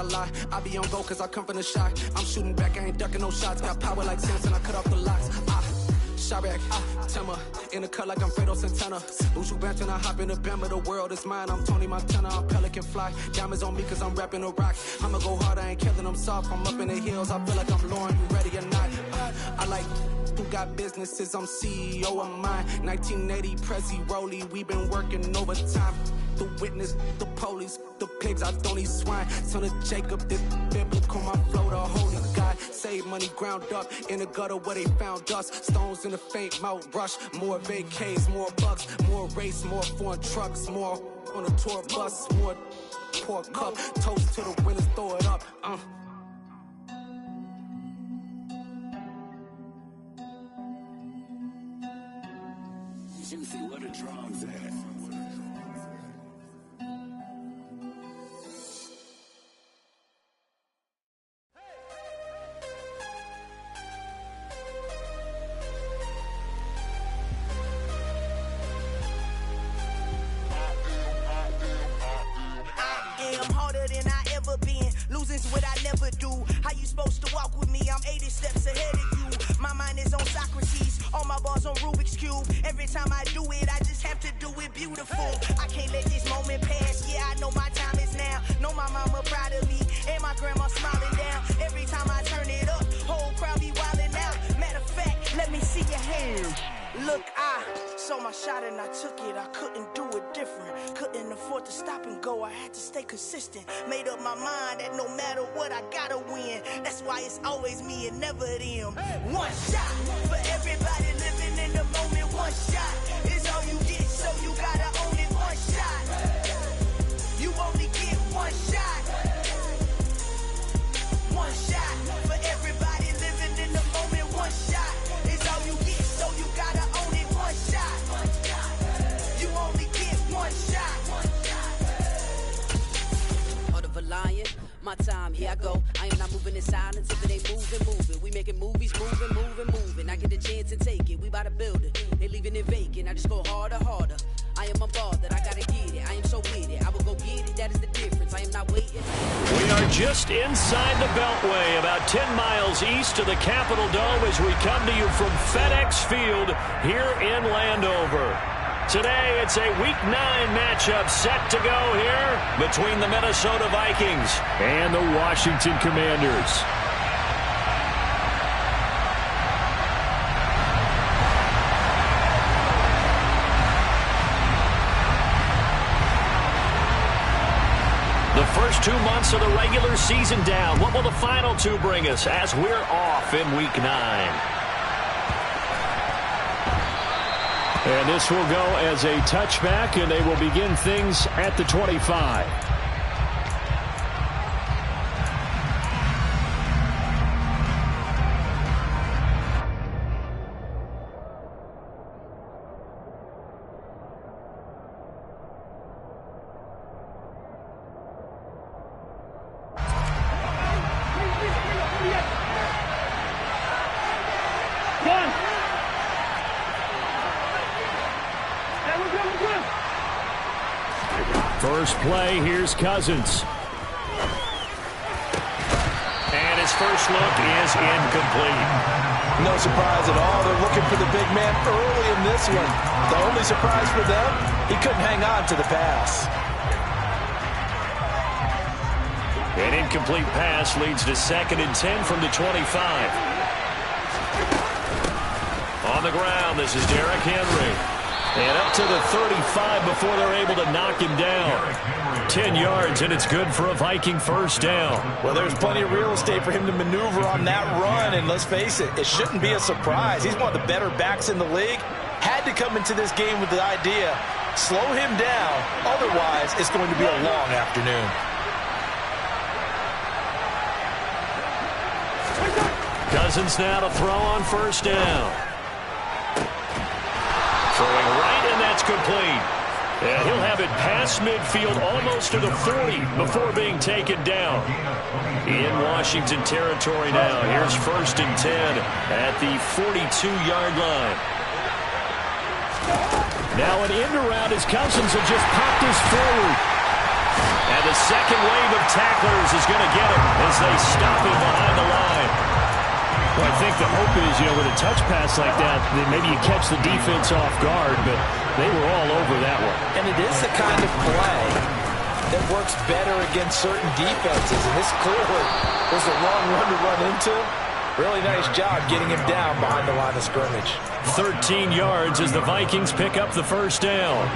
lie. I be on go cause I come from the shot. I'm shooting back, I ain't ducking no shots. Got power like Samson, I cut off the locks. Chirac, Timmer, in the cut like I'm Fredo Santana. Buju Banton, I hop in the Bama, the world is mine. I'm Tony Montana, I'm Pelican Fly. Diamonds on me cause I'm rapping a rock. I'ma go hard, I ain't killing them soft. I'm up in the hills, I feel like I'm Lauren, you ready or not? I like who got businesses, I'm CEO of mine. 1980 Prezi Rolly, we been working overtime. The witness, the police, the pigs, I don't eat swine. Son of Jacob, this biblical, my flow, the holy God. Save money ground up in the gutter where they found us. Stones in the faint mouth rush. More vacays, more bucks, more race, more foreign trucks, more on a tour bus, more pour cup. Toast to the winners, throw it up. Juicy, where the drums at? Losing's what I never do. How you supposed to walk with me? I'm 80 steps ahead of you. My mind is on Socrates, all my bars on Rubik's Cube. Every time I do it, I just have to do it beautiful. I can't let this moment pass. Yeah, I know my time is now. Know my mama proud of me, and my grandma smiling down. Every time I turn it up, whole crowd be wildin' out. Matter of fact, let me see your hands. Look, I saw my shot and I took it. I couldn't do it different. Couldn't afford to stop and go. I had to stay consistent. Made up my mind that no matter what, I gotta win. That's why it's always me and never them. One shot for everybody living in the moment. One shot is all you get, so you gotta own it. One shot. You only get one shot. One shot for everybody living in the moment. One shot is all you get, so you gotta own it. One shot. You only get one shot. Heart of a lion, my time, here I go. I am not moving in silence if it ain't moving. We making movies, moving. I get the chance and take it, we bout to build it. They leaving it vacant, I just go harder. I am a ball that I gotta get it. I am so with it, I will go get it, that is the difference. I am not waiting. We are just inside the Beltway, about 10 miles east of the Capitol Dome as we come to you from FedEx Field here in Landover. Today, it's a Week 9 matchup set to go here between the Minnesota Vikings and the Washington Commanders. The first 2 months of the regular season down. What will the final 2 bring us as we're off in Week 9? And this will go as a touchback, and they will begin things at the 25. First play, here's Cousins. And his first look is incomplete. No surprise at all. They're looking for the big man early in this one. The only surprise for them, he couldn't hang on to the pass. An incomplete pass leads to 2nd and 10 from the 25. On the ground, this is Derrick Henry. And up to the 35 before they're able to knock him down. 10 yards, and it's good for a Viking first down. Well, there's plenty of real estate for him to maneuver on that run, and let's face it, it shouldn't be a surprise. He's one of the better backs in the league. Had to come into this game with the idea, slow him down, otherwise it's going to be a long afternoon. Cousins now to throw on first down. Throwing right, and that's complete. And he'll have it past midfield almost to the 40 before being taken down. In Washington territory now. Here's 1st and 10 at the 42-yard line. Now an end around as Cousins will just pop this forward. And the second wave of tacklers is going to get him as they stop him behind the line. Well, I think the hope is, with a touch pass like that maybe you catch the defense off guard, but they were all over that one. And it is the kind of play that works better against certain defenses, and this clearly was the wrong one to run into. Really nice job getting him down behind the line of scrimmage. 13 yards as the Vikings pick up the first down.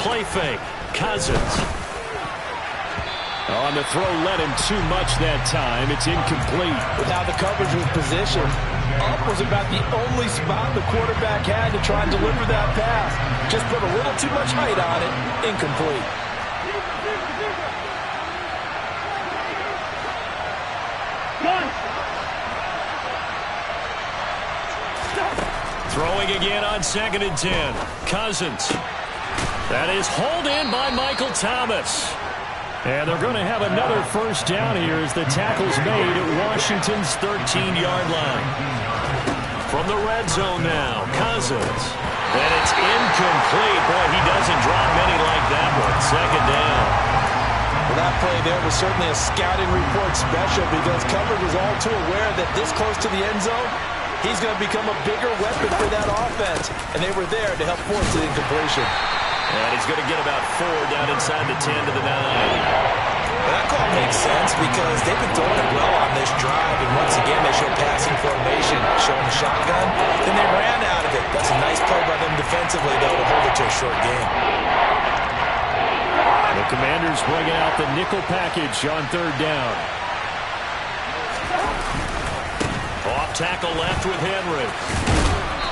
Play fake. Cousins. On the throw, led him too much that time. It's incomplete. With how the coverage was positioned, up was about the only spot the quarterback had to try and deliver that pass. Just put a little too much height on it. Incomplete. Throwing again on 2nd and 10. Cousins. That is hauled in by Michael Thomas. And they're going to have another first down here as the tackle's made at Washington's 13-yard line. From the red zone now, Cousins. And it's incomplete. Boy, he doesn't drop many like that one. 2nd down. Well, that play there was certainly a scouting report special because coverage was all too aware that this close to the end zone, he's going to become a bigger weapon for that offense. And they were there to help force the incompletion. And he's going to get about 4 down inside the 10 to the 9. Well, that call makes sense because they've been throwing it well on this drive. And once again, they show passing formation, showing the shotgun. Then they ran out of it. That's a nice play by them defensively, though, to hold it to a short game. The Commanders bringing out the nickel package on 3rd down. Off tackle left with Henry.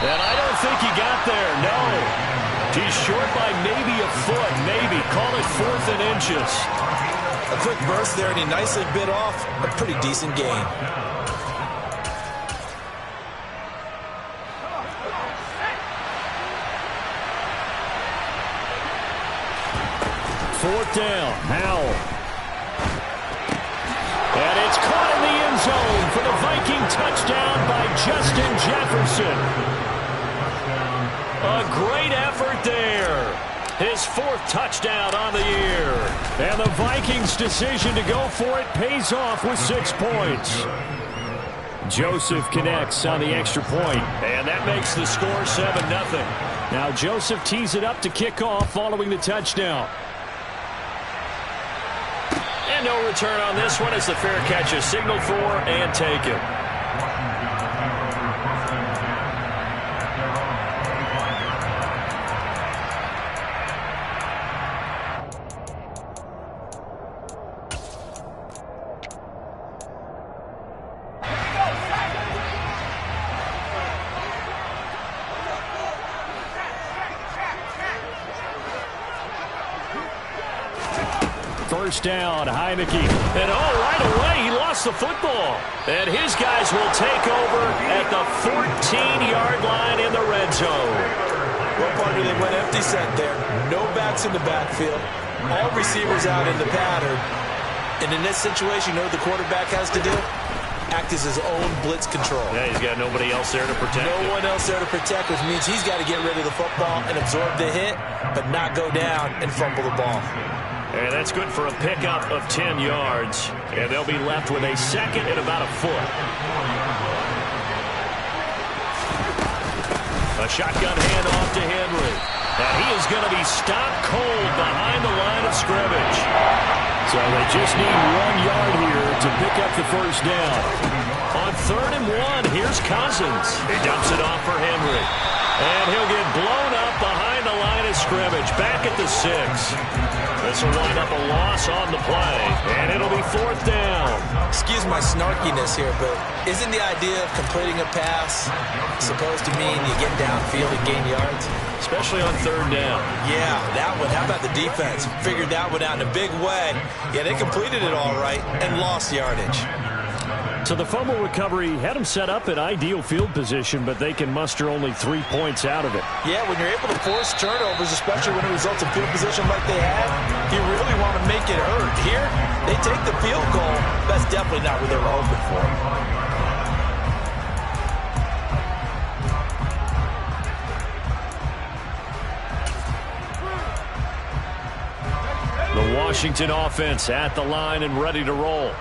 And I don't think he got there, no. He's short by maybe a foot, maybe. Call it 4th and inches. A quick burst there, and he nicely bit off a pretty decent gain. Fourth down, Howell. And it's caught in the end zone for the Viking touchdown by Justin Jefferson. A great effort there. His 4th touchdown on the year. And the Vikings' decision to go for it pays off with 6 points. Joseph connects on the extra point, and that makes the score 7-0. Now Joseph tees it up to kick off following the touchdown. And no return on this one as the fair catch is signaled for and taken. First down, Heineke. And right away, he lost the football. And his guys will take over at the 14-yard line in the red zone. Well, partner, they went empty set there. No backs in the backfield. All receivers out in the pattern. And in this situation, you know what the quarterback has to do? Act as his own blitz control. Yeah, he's got nobody else there to protect him. No one else there to protect, which means he's got to get rid of the football and absorb the hit, but not go down and fumble the ball. And that's good for a pickup of 10 yards. And they'll be left with a 2nd and about a foot. A shotgun handoff to Henry. And he is going to be stopped cold behind the line of scrimmage. So they just need 1 yard here to pick up the first down. On 3rd and 1, here's Cousins. He dumps it off for Henry. And he'll get blown up behind the line of scrimmage. Back at the 6. This will wind up a loss on the play, and it'll be 4th down. Excuse my snarkiness here, but isn't the idea of completing a pass supposed to mean you get downfield and gain yards? Especially on 3rd down. Yeah, that one. How about the defense? Figured that one out in a big way. Yeah, they completed it all right and lost yardage. So the fumble recovery had them set up in ideal field position, but they can muster only 3 points out of it. Yeah, when you're able to force turnovers, especially when it results in field position like they had, you really want to make it hurt. Here, they take the field goal. That's definitely not what they were hoping for. The Washington offense at the line and ready to roll.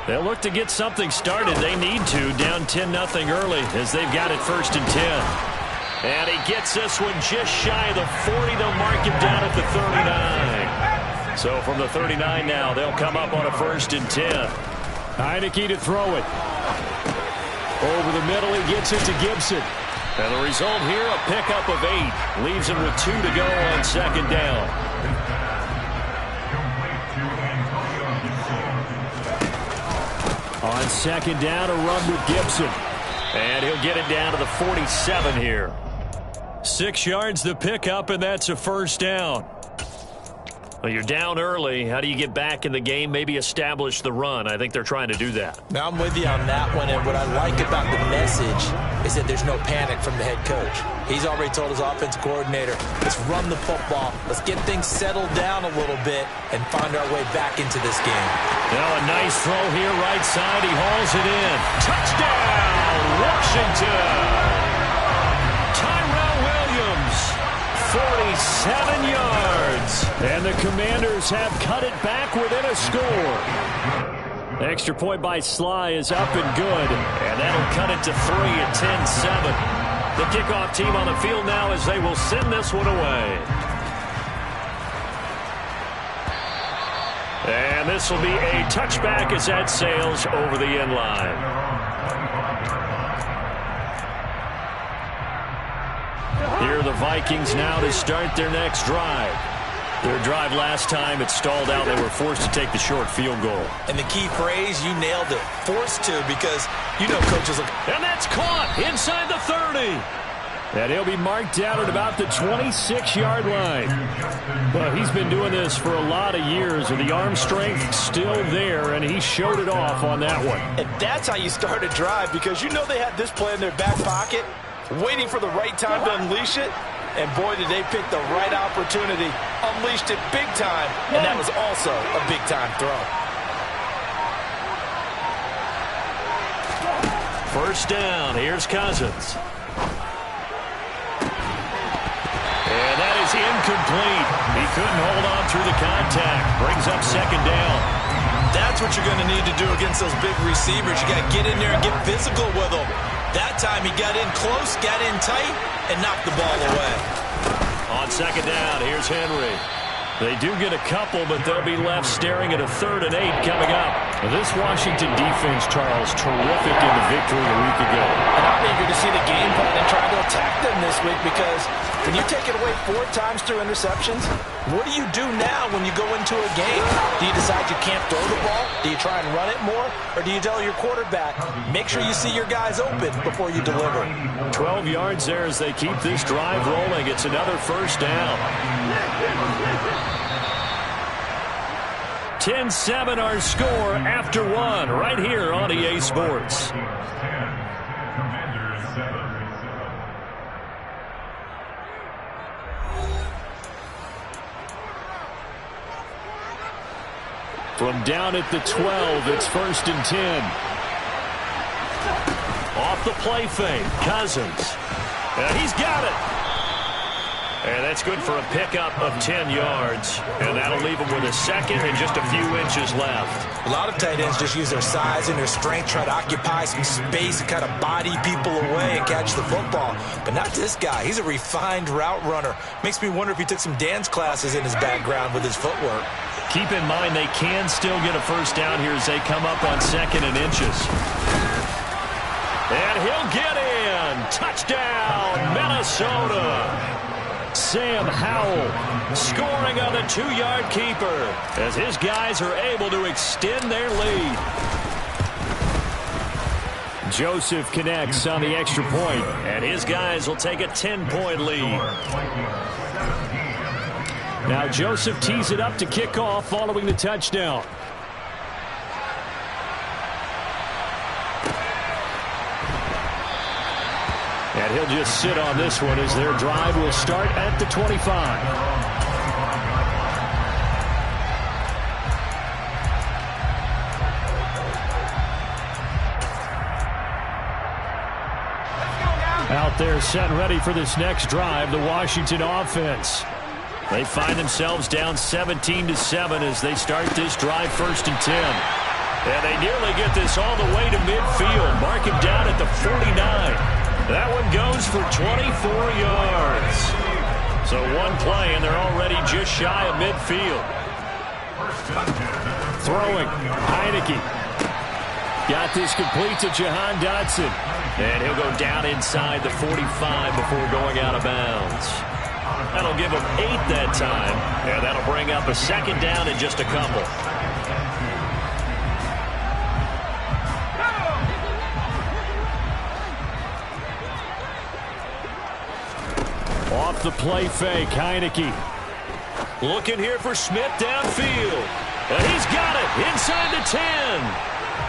They'll look to get something started. They need to, down 10-0 early as they've got it 1st and 10. And he gets this one just shy of the 40. They'll mark him down at the 39. So from the 39 now, they'll come up on a 1st and 10. Heineke to throw it. Over the middle, he gets it to Gibson. And the result here, a pickup of 8. Leaves him with 2 to go on 2nd down. On 2nd down, a run with Gibson. And he'll get it down to the 47 here. 6 yards the pickup, and that's a 1st down. Well, you're down early. How do you get back in the game? Maybe establish the run. I think they're trying to do that. Now, I'm with you on that one, and what I like about the message is that there's no panic from the head coach. He's already told his offensive coordinator, let's run the football, let's get things settled down a little bit and find our way back into this game. Now a nice throw here, right side. He hauls it in. Touchdown, Washington! 47 yards. And the Commanders have cut it back within a score. Extra point by Sly is up and good. And that'll cut it to 3 at 10-7. The kickoff team on the field now as they will send this one away. And this will be a touchback as that sails over the end line. Here are the Vikings now to start their next drive. Their drive last time, it stalled out. They were forced to take the short field goal. And the key phrase, you nailed it. Forced to, because you know coaches look. And that's caught inside the 30. And he'll be marked down at about the 26-yard line. Well, he's been doing this for a lot of years, and the arm strength still there, and he showed it off on that one. And that's how you start a drive, because you know they had this play in their back pocket, waiting for the right time to unleash it. And boy, did they pick the right opportunity. Unleashed it big time, and that was also a big-time throw. First down, here's Cousins. And that is incomplete. He couldn't hold on through the contact. Brings up second down. That's what you're going to need to do against those big receivers. You got to get in there and get physical with them. That time he got in close, got in tight, and knocked the ball away. On second down, here's Henry. They do get a couple, but they'll be left staring at a 3rd and 8 coming up. This Washington defense, Charles, terrific in the victory a week ago. And I'm eager to see the game plan and try to attack them this week, because when you take it away 4 times through interceptions, what do you do now when you go into a game? Do you decide you can't throw the ball? Do you try and run it more? Or do you tell your quarterback, make sure you see your guys open before you deliver? 12 yards there as they keep this drive rolling. It's another first down. 10-7 our score after 1 right here on EA Sports. From down at the 12, it's 1st and 10. Off the play fake, Cousins. And he's got it. And that's good for a pickup of 10 yards. And that'll leave him with a second and just a few inches left. A lot of tight ends just use their size and their strength, try to occupy some space and kind of body people away and catch the football. But not this guy. He's a refined route runner. Makes me wonder if he took some dance classes in his background with his footwork. Keep in mind they can still get a first down here as they come up on 2nd and inches. And he'll get in. Touchdown, Minnesota. Sam Howell scoring on the 2-yard keeper as his guys are able to extend their lead. Joseph connects on the extra point, and his guys will take a 10-point lead. Now Joseph tees it up to kick off following the touchdown. And he'll just sit on this one as their drive will start at the 25. Out there set and ready for this next drive, the Washington offense. They find themselves down 17-7 as they start this drive 1st and 10. And they nearly get this all the way to midfield. Mark him down at the 49. That one goes for 24 yards. So one play, and they're already just shy of midfield. Throwing, Heineke. Got this complete to Jahan Dotson. And he'll go down inside the 45 before going out of bounds. That'll give him 8 that time. And that'll bring up a 2nd down in just a couple. Off the play fake, Heineke. Looking here for Smith downfield. And he's got it inside the 10.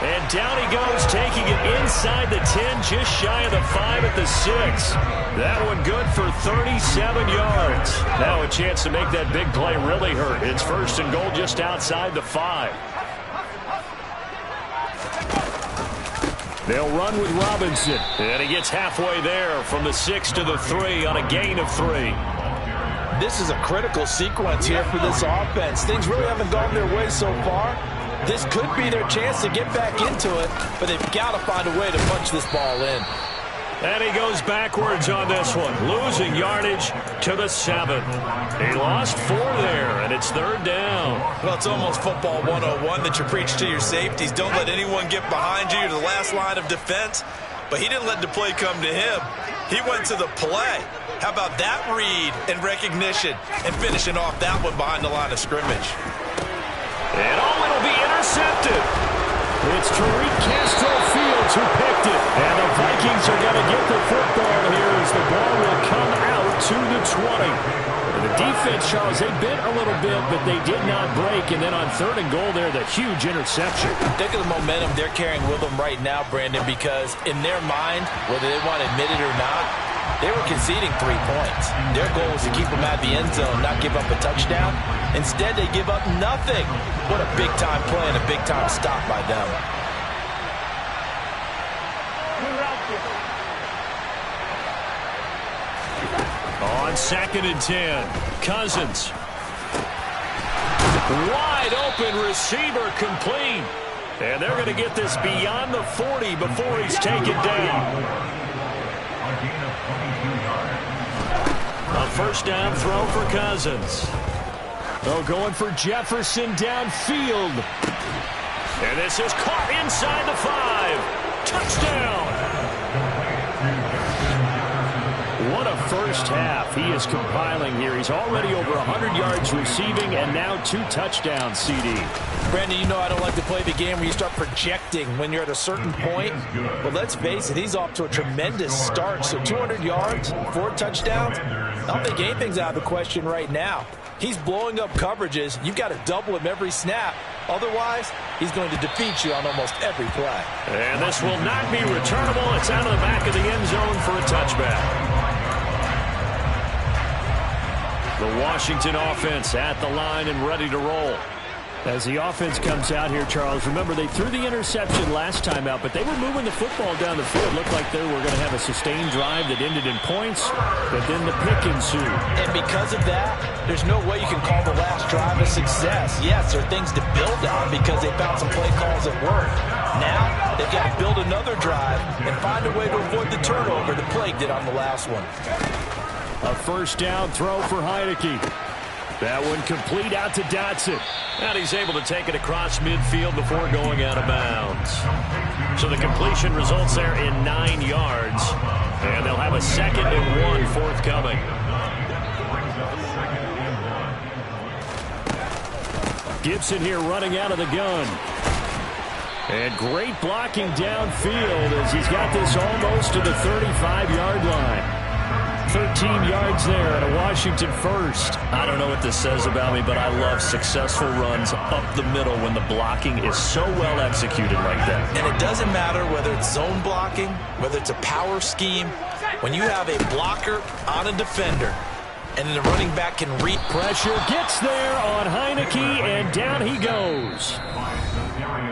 And down he goes, taking it inside the 10, just shy of the 5 at the 6. That one good for 37 yards. Now a chance to make that big play really hurt. It's 1st and goal just outside the 5. They'll run with Robinson. And he gets halfway there from the 6 to the 3 on a gain of 3. This is a critical sequence here for this offense. Things really haven't gone their way so far. This could be their chance to get back into it, but they've got to find a way to punch this ball in. And he goes backwards on this one, losing yardage to the 7. He lost 4 there, and it's 3rd down. Well, it's almost football 101 that you preach to your safeties. Don't let anyone get behind you to the last line of defense. But he didn't let the play come to him. He went to the play. How about that read and recognition and finishing off that one behind the line of scrimmage? And it'll be intercepted. It's Tariq Castro Fields who picked it. And the Vikings are going to get the football here as the ball will come out to the 20. And the defense, Charles, they bit a little bit, but they did not break. And then on 3rd and goal there, the huge interception. Think of the momentum they're carrying with them right now, Brandon, because in their mind, whether they want to admit it or not, they were conceding 3 points. Their goal was to keep them at the end zone, not give up a touchdown. Instead, they give up nothing. What a big-time play and a big-time stop by them. On 2nd and 10, Cousins. Wide open receiver complete. And they're going to get this beyond the 40 before he's taken down. A 1st down throw for Cousins. Oh, going for Jefferson downfield. And this is caught inside the 5. Touchdown. What a first half he is compiling here. He's already over 100 yards receiving and now 2 touchdowns, CD. Brandon, you know I don't like to play the game where you start projecting when you're at a certain point. But let's face it, he's off to a tremendous start. So 200 yards, 4 touchdowns. I don't think anything's out of the question right now. He's blowing up coverages. You've got to double him every snap. Otherwise, he's going to defeat you on almost every play. And this will not be returnable. It's out of the back of the end zone for a touchback. The Washington offense at the line and ready to roll. As the offense comes out here, Charles, remember they threw the interception last time out, but they were moving the football down the field. Looked like they were going to have a sustained drive that ended in points, but then the pick ensued. And because of that, there's no way you can call the last drive a success. Yes, there are things to build on because they found some play calls that work. Now, they've got to build another drive and find a way to avoid the turnover the plague did on the last one. A 1st down throw for Heineke. That one complete out to Dotson. And he's able to take it across midfield before going out of bounds. So the completion results there in 9 yards. And they'll have a 2nd and 1 forthcoming. Gibson here running out of the gun. And great blocking downfield as he's got this almost to the 35-yard line. 13 yards there and a Washington 1st. I don't know what this says about me, but I love successful runs up the middle when the blocking is so well executed like that. And it doesn't matter whether it's zone blocking, whether it's a power scheme. When you have a blocker on a defender and the running back can read. Pressure gets there on Heineke, and down he goes.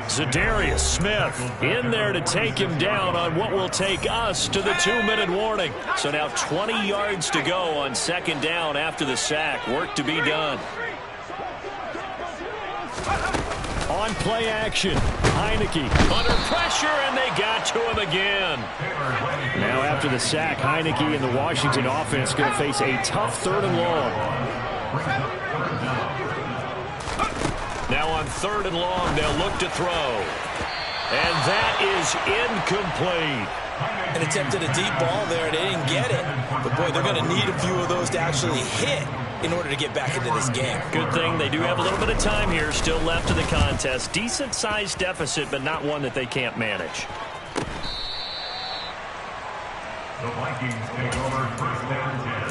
Za'Darius Smith in there to take him down on what will take us to the 2-minute warning. So now 20 yards to go on second down after the sack. Work to be done. On play action, Heineke under pressure, and they got to him again. Now after the sack, Heineke and the Washington offense going to face a tough 3rd and long. Now on 3rd and long, they'll look to throw. And that is incomplete. An attempt at a deep ball there, they didn't get it. But, boy, they're going to need a few of those to actually hit in order to get back into this game. Good thing they do have a little bit of time here still left in the contest. Decent-sized deficit, but not one that they can't manage. The Vikings take over 1st and 10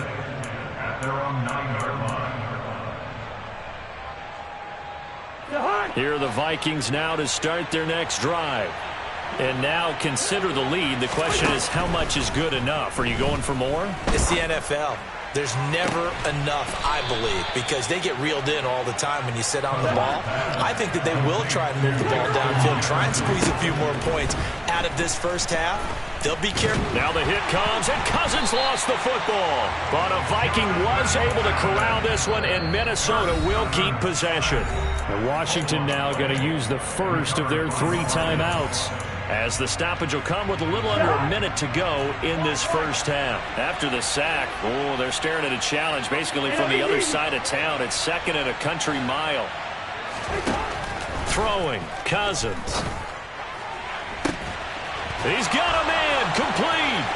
at their own 9-yard line. Here are the Vikings now to start their next drive. And now consider the lead. The question is, how much is good enough? Are you going for more? It's the NFL. There's never enough, I believe, because they get reeled in all the time when you sit on the ball. I think that they will try and move the ball downfield, try and squeeze a few more points out of this first half. They'll be careful. Now the hit comes, and Cousins lost the football. But a Viking was able to corral this one, and Minnesota will keep possession. And Washington now going to use the first of their 3 timeouts, as the stoppage will come with a little under a minute to go in this first half. After the sack, they're staring at a challenge basically from the other side of town. It's 2nd and a country mile. Throwing, Cousins. He's got a man, complete.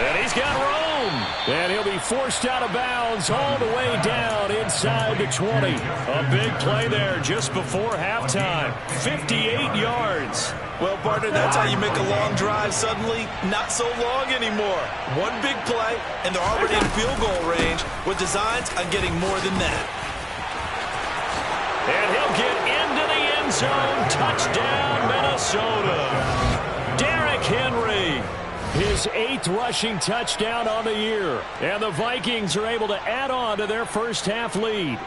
And he's got room. And he'll be forced out of bounds all the way down inside the 20. A big play there just before halftime. 58 yards. Well, partner, that's how you make a long drive suddenly not so long anymore. One big play, and they're already in field goal range with designs on getting more than that. And he'll get into the end zone. Touchdown, Minnesota. Derrick Henry, his 8th rushing touchdown on the year. And the Vikings are able to add on to their first half lead.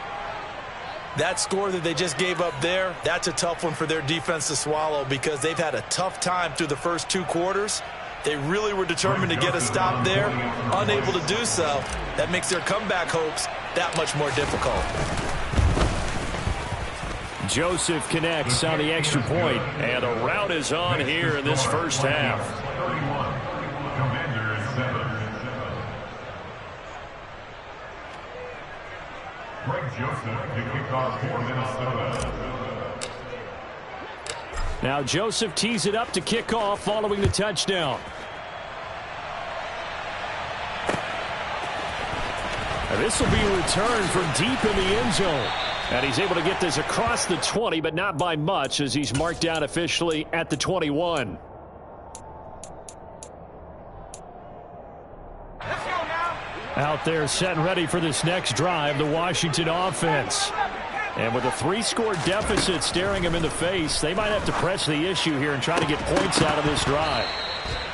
That score that they just gave up there, that's a tough one for their defense to swallow because they've had a tough time through the first 2 quarters. They really were determined to get a stop there, unable to do so. That makes their comeback hopes that much more difficult. Joseph connects on the extra point, and a rout is on here in this first half. Now Joseph tees it up to kick off following the touchdown. And this will be a return from deep in the end zone. And he's able to get this across the 20, but not by much, as he's marked down officially at the 21. Out there set and ready for this next drive, the Washington offense. And with a 3-score deficit staring him in the face, they might have to press the issue here and try to get points out of this drive.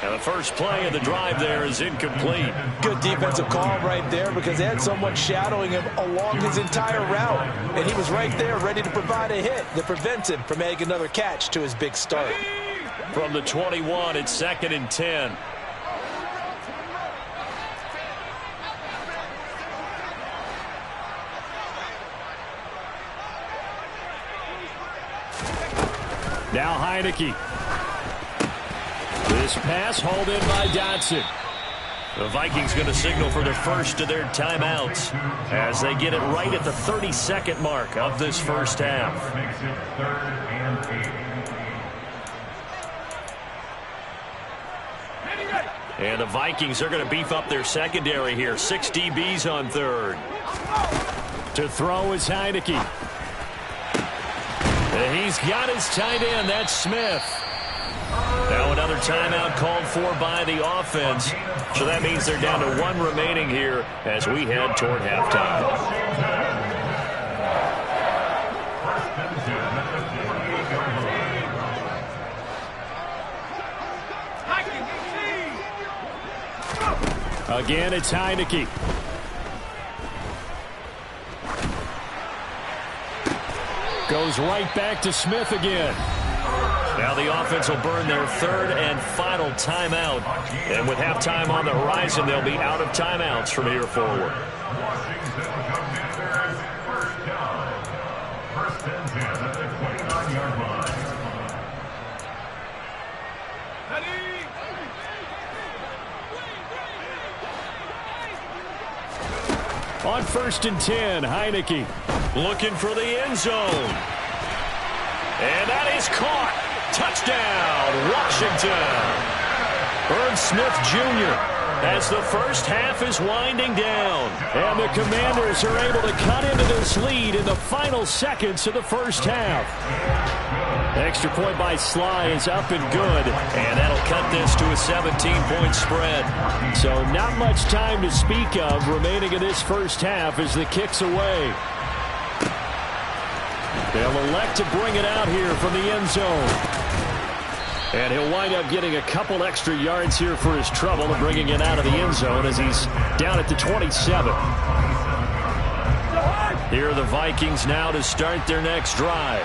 And the first play of the drive there is incomplete. Good defensive call right there because they had someone shadowing him along his entire route. And he was right there ready to provide a hit that prevents him from adding another catch to his big start. From the 21, it's 2nd and 10. Now Heineke. This pass hauled in by Dotson. The Vikings going to signal for the first of their timeouts as they get it right at the 32nd mark of this first half. And the Vikings are going to beef up their secondary here. 6 DBs on 3rd. To throw is Heineke. And he's got his tight end. That's Smith. Now another timeout called for by the offense. So that means they're down to 1 remaining here as we head toward halftime. Again, it's Heineke. Goes right back to Smith again. Now the offense will burn their third and final timeout. And with halftime on the horizon, they'll be out of timeouts from here forward. First and 10 at the 29-yard line. On 1st and 10, Heineke looking for the end zone. And that is caught. Touchdown, Washington. Irv Smith Jr. as the first half is winding down. And the Commanders are able to cut into this lead in the final seconds of the first half. Extra point by Sly is up and good. And that'll cut this to a 17-point spread. So not much time to speak of remaining in this first half as the kick's away. They'll elect to bring it out here from the end zone. And he'll wind up getting a couple extra yards here for his trouble and bringing it out of the end zone as he's down at the 27. Here are the Vikings now to start their next drive.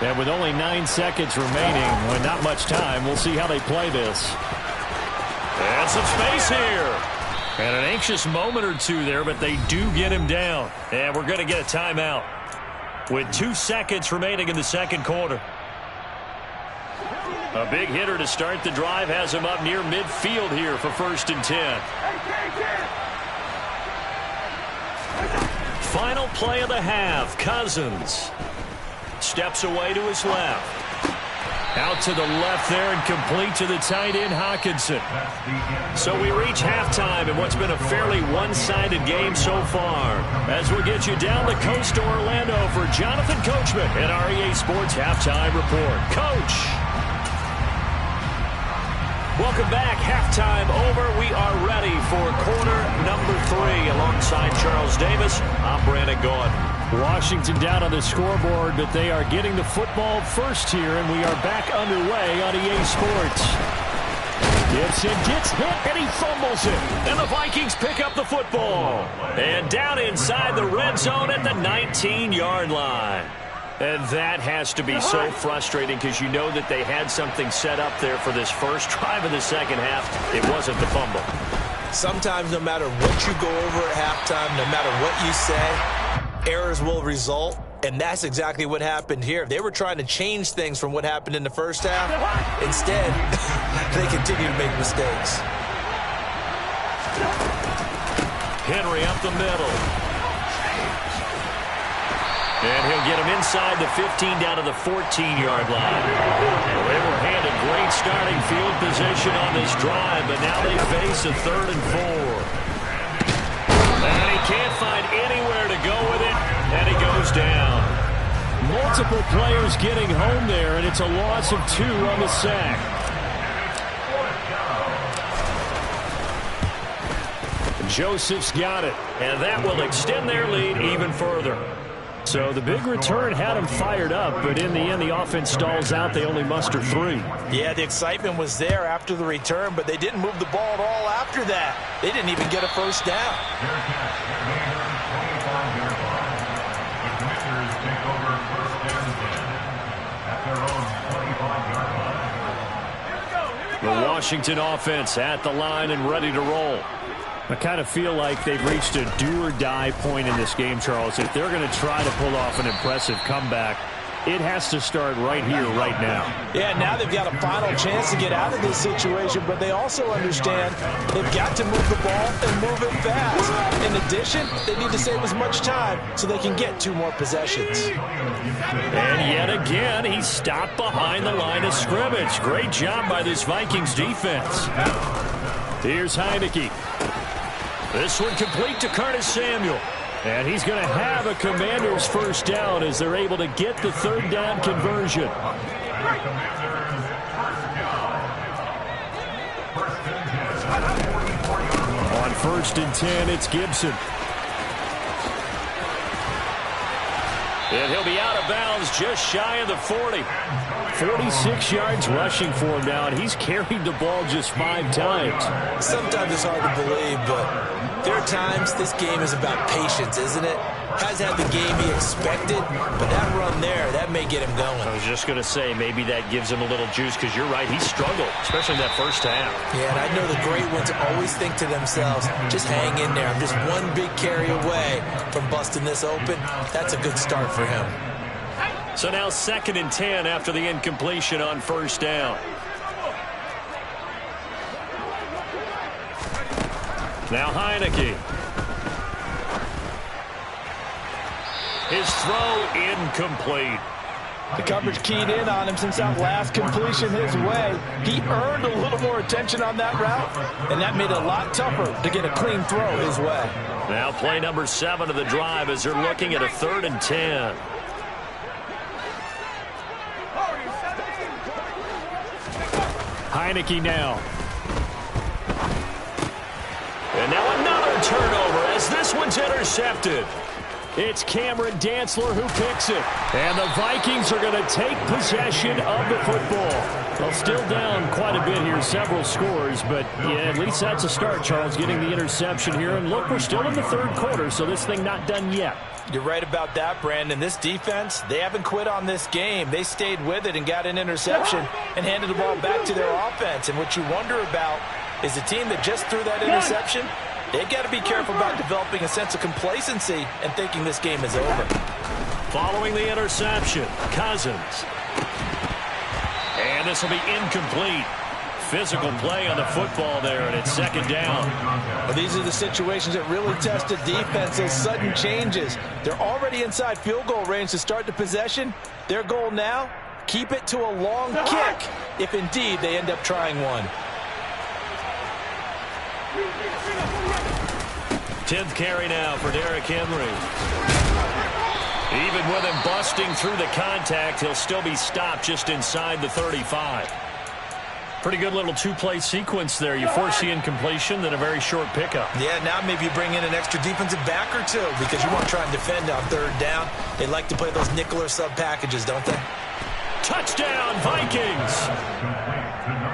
And with only 9 seconds remaining, with not much time, we'll see how they play this. And some space here. And an anxious moment or two there, but they do get him down. And we're going to get a timeout with 2 seconds remaining in the second quarter. A big hitter to start the drive has him up near midfield here for 1st and 10. Final play of the half, Cousins. Steps away to his left. Out to the left there and complete to the tight end, Hockenson. So we reach halftime in what's been a fairly one-sided game so far. As we'll get you down the coast to Orlando for Jonathan Coachman at our EA Sports Halftime Report. Coach! Welcome back. Halftime over. We are ready for quarter number 3. Alongside Charles Davis, I'm Brandon Gordon. Washington down on the scoreboard, but they are getting the football first here, and we are back underway on EA Sports. Gibson gets hit, and he fumbles it. And the Vikings pick up the football. And down inside the red zone at the 19-yard line. And that has to be so frustrating because you know that they had something set up there for this first drive of the second half. It wasn't the fumble. Sometimes no matter what you go over at halftime, no matter what you say, errors will result, and that's exactly what happened here. They were trying to change things from what happened in the first half. Instead, they continue to make mistakes. Henry up the middle. And he'll get him inside the 15 down to the 14-yard line. Well, they were handed great starting field position on this drive, but now they face a 3rd and 4. And he can't find anywhere to go with it, and he goes down. Multiple players getting home there, and it's a loss of 2 on the sack. Joseph's got it, and that will extend their lead even further. So the big return had them fired up, but in the end, the offense stalls out. They only muster 3. Yeah, the excitement was there after the return, but they didn't move the ball at all after that. They didn't even get a first down. The Washington offense at the line and ready to roll. I kind of feel like they've reached a do-or-die point in this game, Charles. If they're going to try to pull off an impressive comeback, it has to start right here, right now. Yeah, now they've got a final chance to get out of this situation, but they also understand they've got to move the ball and move it fast. In addition, they need to save as much time so they can get 2 more possessions. And yet again, he's stopped behind the line of scrimmage. Great job by this Vikings defense. Here's Heineke. This one complete to Curtis Samuel. And he's going to have a Commanders first down as they're able to get the 3rd down conversion. On 1st and 10, it's Gibson. And he'll be out of bounds just shy of the 40. 46 yards rushing for him now, and he's carried the ball just 5 times. Sometimes it's hard to believe, but there are times this game is about patience, isn't it? Hasn't had the game he expected, but that run there, that may get him going. I was just going to say, maybe that gives him a little juice, because you're right, he struggled, especially in that first half. Yeah, and I know the great ones always think to themselves, just hang in there. I'm just one big carry away from busting this open. That's a good start for him. So now 2nd and 10 after the incompletion on first down. Now Heineke. His throw incomplete. The coverage keyed in on him since that last completion his way. He earned a little more attention on that route, and that made it a lot tougher to get a clean throw his way. Now play number 7 of the drive as they're looking at a 3rd and 10. Heineke now. And now another turnover as this one's intercepted. It's Cameron Dantzler who picks it. And the Vikings are going to take possession of the football. Well, still down quite a bit here, several scores, but yeah, at least that's a start, Charles, getting the interception here. And look, we're still in the 3rd quarter, so this thing not done yet. You're right about that, Brandon. This defense, they haven't quit on this game. They stayed with it and got an interception and handed the ball back to their offense. And what you wonder about is the team that just threw that interception, they've got to be careful about developing a sense of complacency and thinking this game is over. Following the interception, Cousins. And this will be incomplete. Physical play on the football there, and it's 2nd down. Well, these are the situations that really test the defense, those sudden changes. They're already inside field goal range to start the possession. Their goal now, keep it to a long kick, if indeed they end up trying one. 10th carry now for Derrick Henry. Even with him busting through the contact, he'll still be stopped just inside the 35. Pretty good little 2-play sequence there. You force the incompletion, then a very short pickup. Yeah, now maybe you bring in an extra defensive back or two because you want to try and defend on 3rd down. They like to play those nickel or sub packages, don't they? Touchdown, Vikings!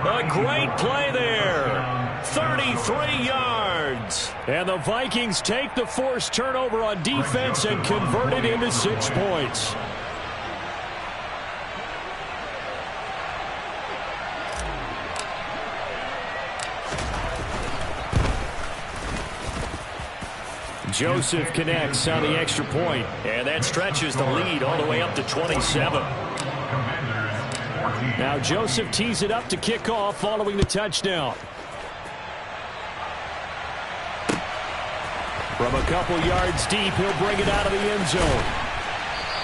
A great play there. 33 yards. And the Vikings take the forced turnover on defense and convert it into 6 points. Joseph connects on the extra point, and that stretches the lead all the way up to 27. Now Joseph tees it up to kick off following the touchdown. From a couple yards deep, he'll bring it out of the end zone.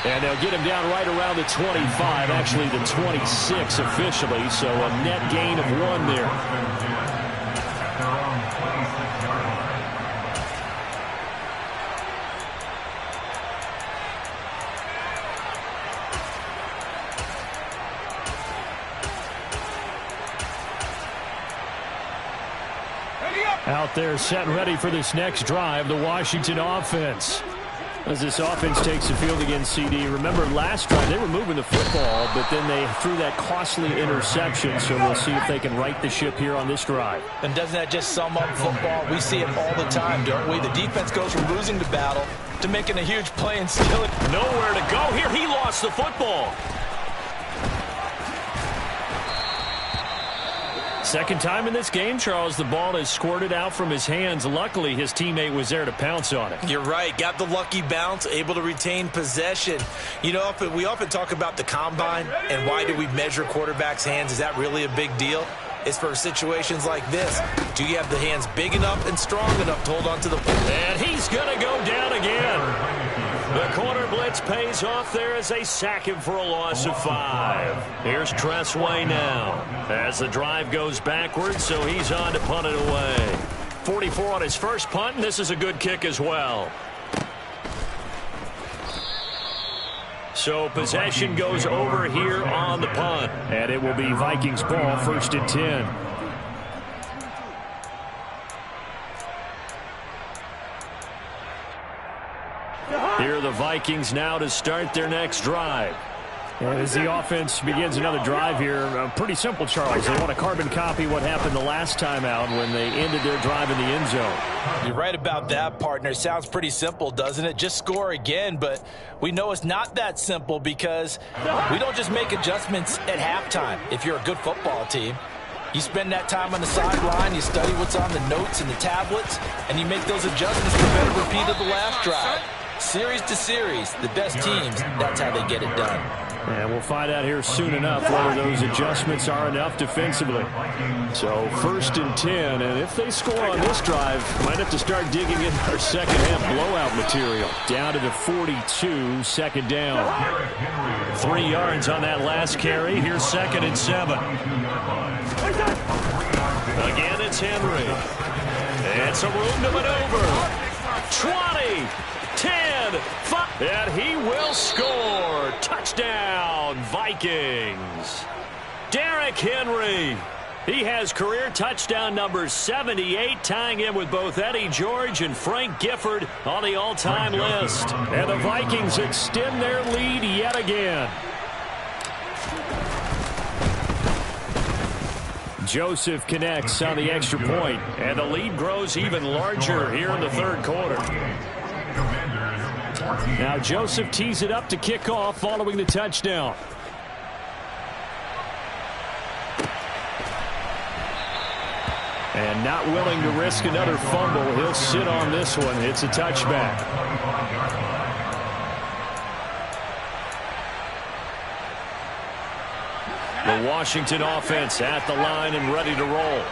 And they'll get him down right around the 25, actually the 26 officially, so a net gain of 1 there. Out there set and ready for this next drive, the Washington offense. As this offense takes the field against CD. Remember last drive, they were moving the football, but then they threw that costly interception, so we'll see if they can right the ship here on this drive. And doesn't that just sum up football? We see it all the time, don't we? The defense goes from losing the battle to making a huge play and still nowhere to go here. He lost the football. Second time in this game, Charles, the ball has squirted out from his hands. Luckily, his teammate was there to pounce on it. You're right. Got the lucky bounce, able to retain possession. You know, we often talk about the combine and why do we measure quarterbacks' hands. Is that really a big deal? It's for situations like this. Do you have the hands big enough and strong enough to hold on to the ball? And he's going to go down again. The corner blitz pays off there as they sack him for a loss of 5. Here's Tressway now as the drive goes backwards, so he's on to punt it away. 44 on his first punt, and this is a good kick as well. So possession goes over here on the punt, and it will be Vikings ball, 1st and 10. Here are the Vikings now to start their next drive. And as the offense begins another drive here, pretty simple, Charles. They want to carbon copy what happened the last time out when they ended their drive in the end zone. You're right about that, partner. Sounds pretty simple, doesn't it? Just score again, but we know it's not that simple because we don't just make adjustments at halftime. If you're a good football team, you spend that time on the sideline, you study what's on the notes and the tablets, and you make those adjustments to better repeat of the last drive. Series to series, the best teams, that's how they get it done. And we'll find out here soon enough whether those adjustments are enough defensively. So 1st and 10, and if they score on this drive, might have to start digging in our second half blowout material. Down to the 42, second down. 3 yards on that last carry. Here's 2nd and 7. Again, it's Henry. It's a room to maneuver. 20, 10, 5, and he will score. Touchdown, Vikings. Derrick Henry. He has career touchdown number 78, tying him with both Eddie George and Frank Gifford on the all-time list. And the Vikings extend their lead yet again. Joseph connects on the extra point, and the lead grows even larger here in the third quarter. Now Joseph tees it up to kick off following the touchdown. And not willing to risk another fumble, he'll sit on this one. It's a touchback. The Washington offense at the line and ready to roll.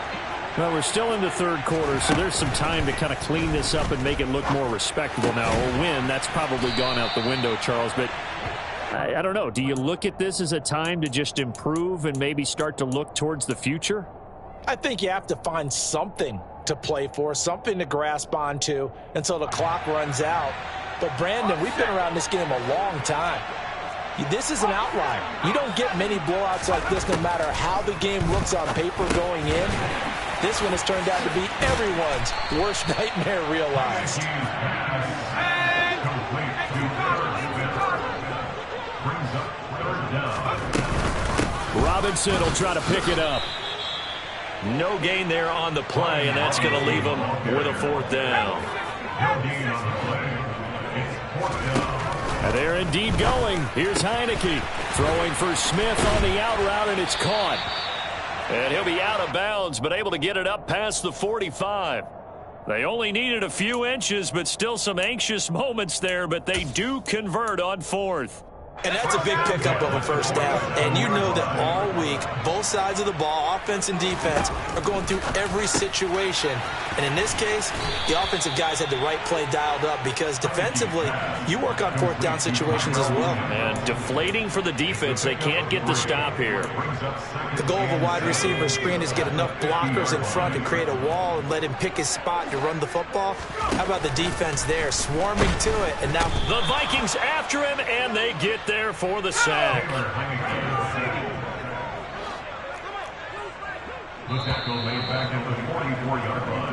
Well, we're still in the third quarter, so there's some time to kind of clean this up and make it look more respectable now. A win, that's probably gone out the window, Charles, but I don't know. Do you look at this as a time to just improve and maybe start to look towards the future? I think you have to find something to play for, something to grasp onto until the clock runs out. But, Brandon, we've been around this game a long time. This is an outlier. You don't get many blowouts like this no matter how the game looks on paper going in. This one has turned out to be everyone's worst nightmare realized. Robinson will try to pick it up. No gain there on the play, and that's going to leave him with a 4th down. And they're indeed going. Here's Heineke throwing for Smith on the out route, and it's caught. And he'll be out of bounds, but able to get it up past the 45. They only needed a few inches, but still some anxious moments there, but they do convert on 4th. And that's a big pickup of a 1st down. And you know that all week, both sides of the ball, offense and defense, are going through every situation. And in this case, the offensive guys had the right play dialed up because defensively, you work on 4th down situations as well. And deflating for the defense. They can't get the stop here. The goal of a wide receiver screen is get enough blockers in front to create a wall and let him pick his spot to run the football. How about the defense there, swarming to it, and now the Vikings after him, and they get there for the sack.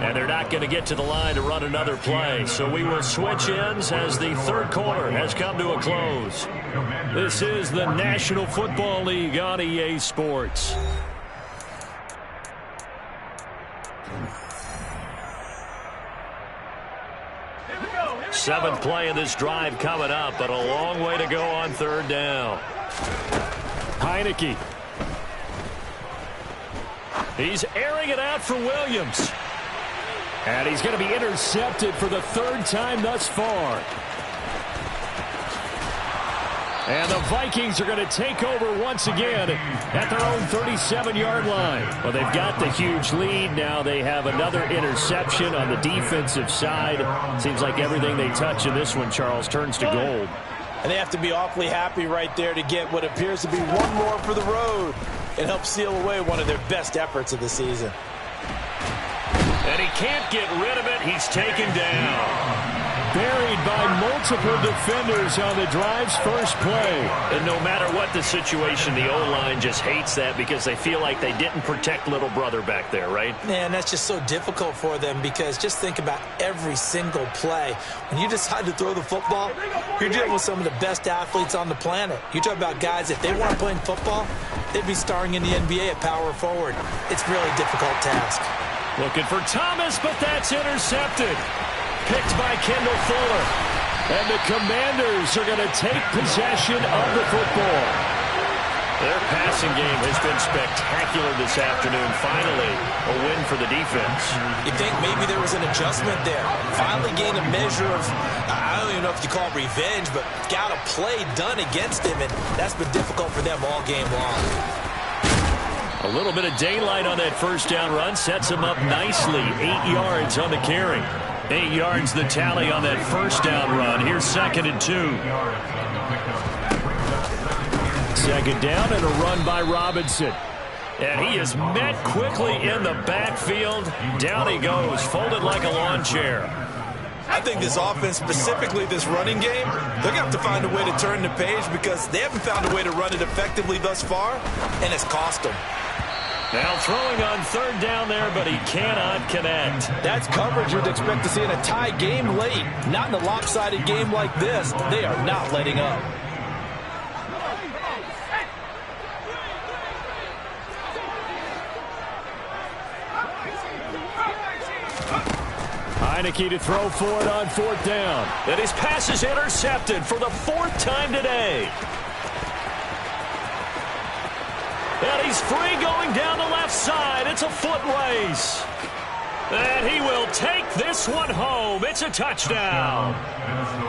And they're not going to get to the line to run another play, so we will switch ends as the third quarter has come to a close. This is the National Football League on EA Sports. Seventh play of this drive coming up, but a long way to go on 3rd down. Heineke. He's airing it out for Williams. And he's going to be intercepted for the 3rd time thus far. And the Vikings are going to take over once again at their own 37-yard line. Well, they've got the huge lead. Now they have another interception on the defensive side. Seems like everything they touch in this one, Charles, turns to gold. And they have to be awfully happy right there to get what appears to be one more for the road and help seal away one of their best efforts of the season. And he can't get rid of it. He's taken down. buried by multiple defenders on the drive's first play. And no matter what the situation, the O-line just hates that because they feel like they didn't protect little brother back there, right? Man, that's just so difficult for them because just think about every single play. When you decide to throw the football, you're dealing with some of the best athletes on the planet. You talk about guys, if they weren't playing football, they'd be starring in the NBA at power forward. It's a really difficult task. Looking for Thomas, but that's intercepted. Picked by Kendall Fuller. And the Commanders are going to take possession of the football. Their passing game has been spectacular this afternoon. Finally, a win for the defense. You think maybe there was an adjustment there. Finally gained a measure of, I don't even know if you call it revenge, but got a play done against him, and that's been difficult for them all game long. A little bit of daylight on that first down run sets him up nicely. 8 yards on the carry. 8 yards the tally on that first down run. Here's 2nd and 2. Second down and a run by Robinson. And he is met quickly in the backfield. Down he goes, folded like a lawn chair. I think this offense, specifically this running game, they're going to have to find a way to turn the page because they haven't found a way to run it effectively thus far, and it's cost them. Now throwing on 3rd down there, but he cannot connect. That's coverage you'd expect to see in a tie game late. Not in a lopsided game like this. They are not letting up. Heineke to throw for it on 4th down. And his pass is intercepted for the 4th time today. And he's free going down the left side. It's a foot race. And he will take this one home. It's a touchdown.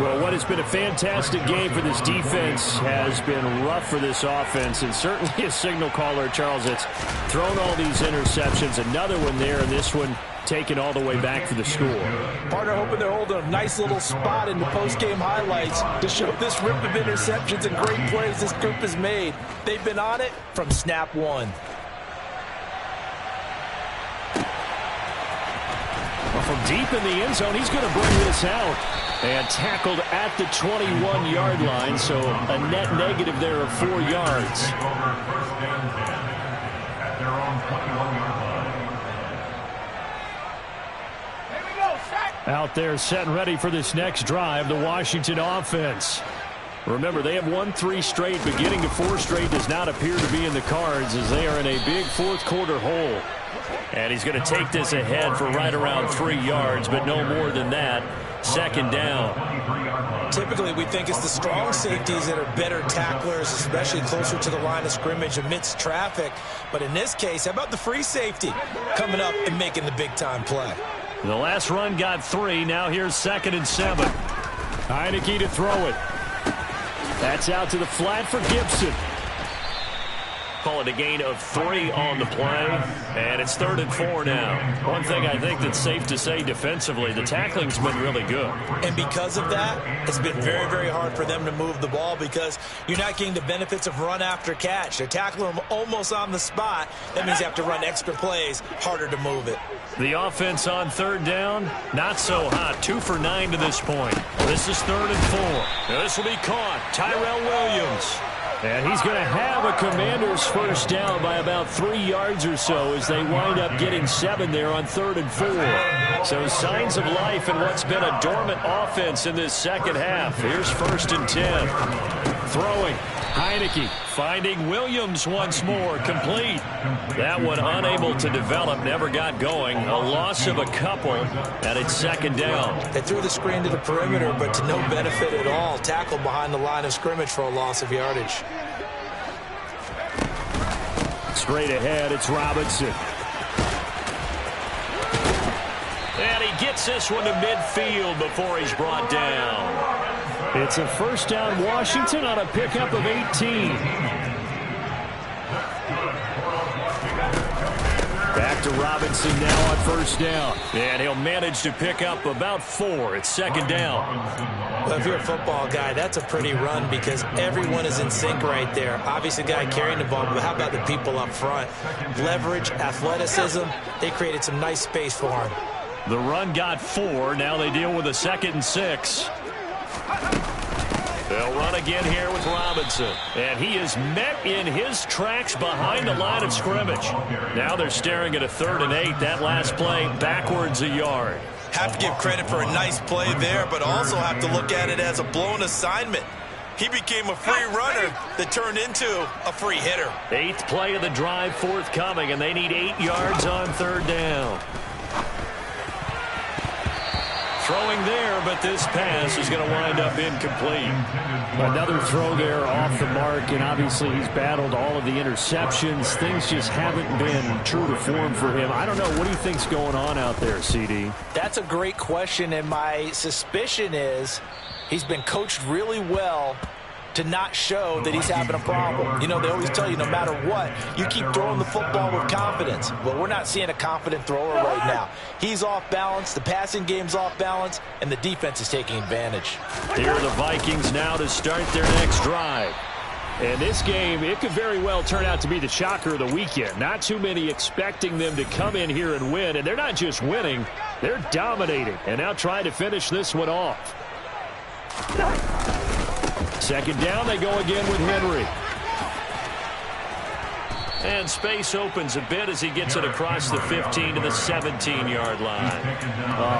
Well, what has been a fantastic game for this defense has been rough for this offense. And certainly a signal caller, Charles, that's thrown all these interceptions. Another one there, and this one taken all the way back for the score. Partner hoping they're holding a nice little spot in the post-game highlights to show this rip of interceptions and great plays this group has made. They've been on it from snap one. Well, from deep in the end zone, he's going to bring this out. And tackled at the 21-yard line, so a net negative there of 4 yards. At their own 21-yard line. Out there set and ready for this next drive, the Washington offense. Remember, they have won 3 straight, but getting to 4 straight does not appear to be in the cards as they are in a big 4th quarter hole. And he's going to take this ahead for right around 3 yards, but no more than that. 2nd down. Typically, we think it's the strong safeties that are better tacklers, especially closer to the line of scrimmage amidst traffic. But in this case, how about the free safety coming up and making the big-time play? The last run got 3. Now here's 2nd and 7. Heineke to throw it. That's out to the flat for Gibson. Call it a gain of 3 on the play, and it's 3rd and 4 now. One thing I think that's safe to say defensively, the tackling's been really good. And because of that, it's been very, very hard for them to move the ball because you're not getting the benefits of run after catch. They're tackling them almost on the spot. That means you have to run extra plays, harder to move it. The offense on 3rd down, not so hot. 2 for 9 to this point. This is 3rd and 4. Now this will be caught. Tyrell Williams. And he's going to have a Commanders first down by about 3 yards or so as they wind up getting 7 there on 3rd and 4. So signs of life in what's been a dormant offense in this second half. Here's 1st and 10. Throwing. Heineke finding Williams once more, complete. That one unable to develop, never got going. A loss of a couple, and it's 2nd down. They threw the screen to the perimeter, but to no benefit at all. Tackled behind the line of scrimmage for a loss of yardage. Straight ahead, it's Robinson. And he gets this one to midfield before he's brought down. It's a first down Washington on a pickup of 18. Back to Robinson now on 1st down. And he'll manage to pick up about 4. It's 2nd down. Well, if you're a football guy, that's a pretty run because everyone is in sync right there. Obviously, the guy carrying the ball, but how about the people up front? Leverage, athleticism, they created some nice space for him. The run got 4. Now they deal with a 2nd and 6. They'll run again here with Robinson. And he is met in his tracks behind the line of scrimmage. Now they're staring at a 3rd and 8. That last play backwards a yard. Have to give credit for a nice play there, but also have to look at it as a blown assignment. He became a free runner that turned into a free hitter. 8th play of the drive forthcoming, and they need 8 yards on 3rd down. Throwing there, but this pass is going to wind up incomplete. Another throw there off the mark, and obviously he's battled all of the interceptions. Things just haven't been true to form for him. I don't know. What do you think's going on out there, CD? That's a great question, and my suspicion is he's been coached really well to not show that he's having a problem. You know, they always tell you no matter what, you keep throwing the football with confidence. Well, we're not seeing a confident thrower right now. He's off balance, the passing game's off balance, and the defense is taking advantage. Here are the Vikings now to start their next drive. And this game, it could very well turn out to be the shocker of the weekend. Not too many expecting them to come in here and win. And they're not just winning, they're dominating. And now trying to finish this one off. 2nd down, they go again with Henry. And space opens a bit as he gets it across the 15 to the 17-yard line.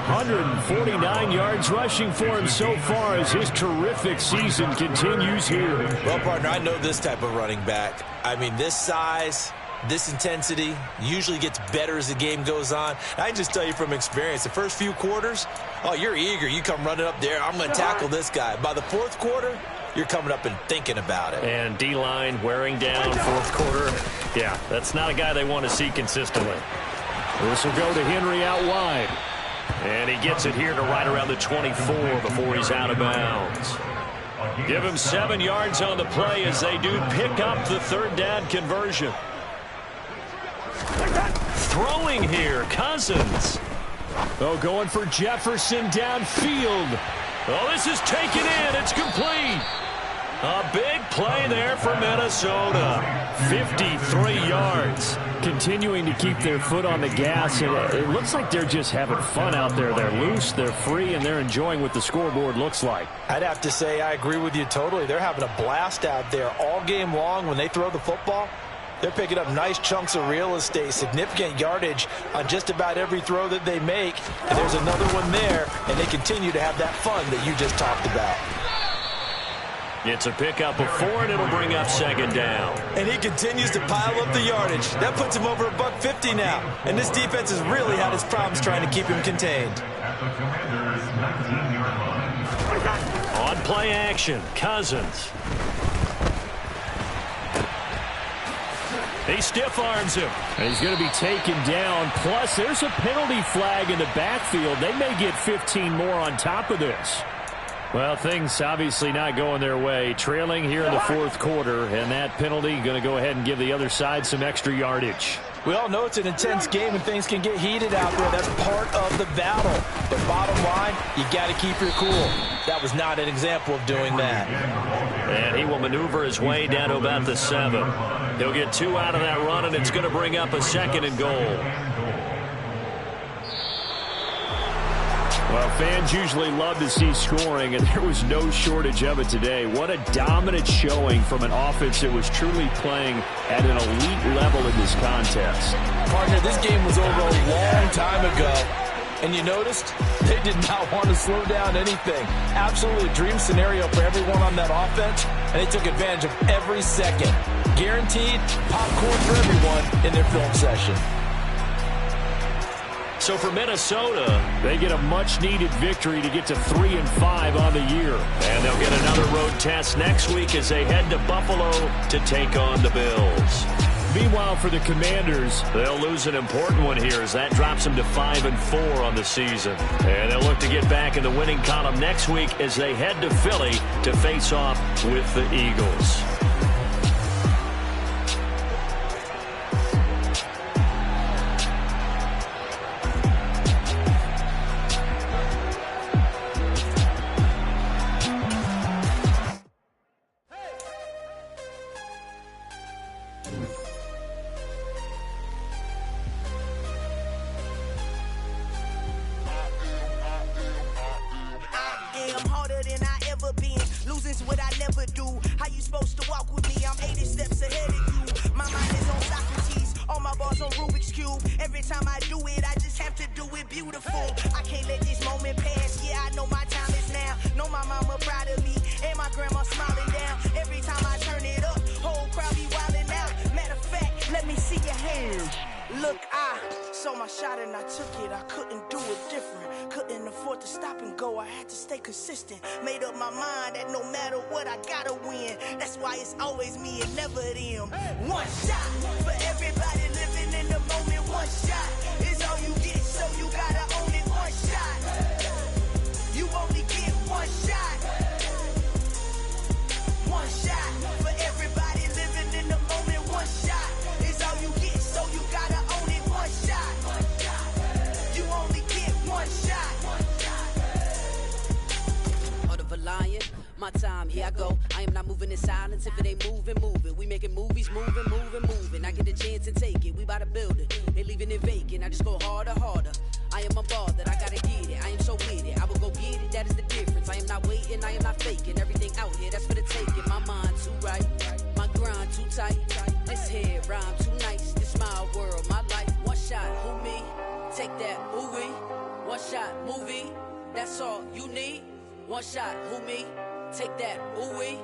149 yards rushing for him so far as his terrific season continues here. Well, partner, I know this type of running back. I mean, this size, this intensity usually gets better as the game goes on. I can just tell you from experience, the first few quarters, oh, you're eager. You come running up there, I'm going to tackle this guy. By the 4th quarter, you're coming up and thinking about it. And D-line wearing down 4th quarter. Yeah, that's not a guy they want to see consistently. This will go to Henry out wide. And he gets it here to right around the 24 before he's out of bounds. Give him 7 yards on the play as they do pick up the 3rd down conversion. Throwing here, Cousins. Oh, going for Jefferson downfield. Oh, this is taken in. It's complete. A big play there for Minnesota. 53 yards. Continuing to keep their foot on the gas. And it looks like they're just having fun out there. They're loose, they're free, and they're enjoying what the scoreboard looks like. I'd have to say I agree with you totally. They're having a blast out there all game long when they throw the football. They're picking up nice chunks of real estate, significant yardage on just about every throw that they make. And there's another one there, and they continue to have that fun that you just talked about. It's a pickup of 4, and it'll bring up 2nd down. And he continues to pile up the yardage. That puts him over $150 now. And this defense has really had its problems trying to keep him contained. On play action, Cousins. He stiff arms him. And he's going to be taken down. Plus, there's a penalty flag in the backfield. They may get 15 more on top of this. Well, things obviously not going their way. Trailing here in the 4th quarter, and that penalty going to go ahead and give the other side some extra yardage. We all know it's an intense game and things can get heated out there. That's part of the battle. But bottom line, you got to keep your cool. That was not an example of doing that. And he will maneuver his way down to about the 7. He'll get 2 out of that run, and it's going to bring up a 2nd and goal. Well, fans usually love to see scoring, and there was no shortage of it today. What a dominant showing from an offense that was truly playing at an elite level in this contest. Partner, this game was over a long time ago. And you noticed they did not want to slow down anything. Absolutely a dream scenario for everyone on that offense, and they took advantage of every second. Guaranteed popcorn for everyone in their film session. So for Minnesota, they get a much-needed victory to get to 3-5 on the year. And they'll get another road test next week as they head to Buffalo to take on the Bills. Meanwhile, for the Commanders, they'll lose an important one here as that drops them to 5-4 on the season. And they'll look to get back in the winning column next week as they head to Philly to face off with the Eagles. is what I never do. How you supposed to walk with me? I'm 80 steps ahead of you. My mind is on Socrates, all my bars on Rubik's Cube. Every time I do it, I just have to do it beautiful. I can't let this moment pass. Yeah, I know my time is now. Know my mama proud of me, and my grandma smiling down. Every time I turn it up, whole crowd be wildin' out. Matter of fact, let me see your hands. Look, I saw my shot and I took it. I couldn't do it different. Couldn't afford to stop and go. I had to stay consistent. Made up my mind that no matter what, I gotta win. That's why it's always me and never them. One shot for everybody living in the moment. One shot is all you get, so you gotta own it. One shot. You only get one shot. One shot for everybody living in the moment. One shot is all you get, so you gotta own it. One shot. You only get one shot. Heart of a lion, my time, here I go. I am not moving in silence. If it ain't moving, move it. We making movies, moving. I get a chance and take it. We bout to build it. They leaving it vacant. I just go harder. I am a ball that I gotta get it. I am so with it. I will go get it. That is the difference. I am not waiting. I am not faking. Everything out here, that's for the taking. My mind too right. My grind too tight. This head rhyme too nice. This my world, my life. One shot, who me? Take that, ooh-wee. One shot, movie. That's all you need. One shot, who me? Take that, ooh-wee.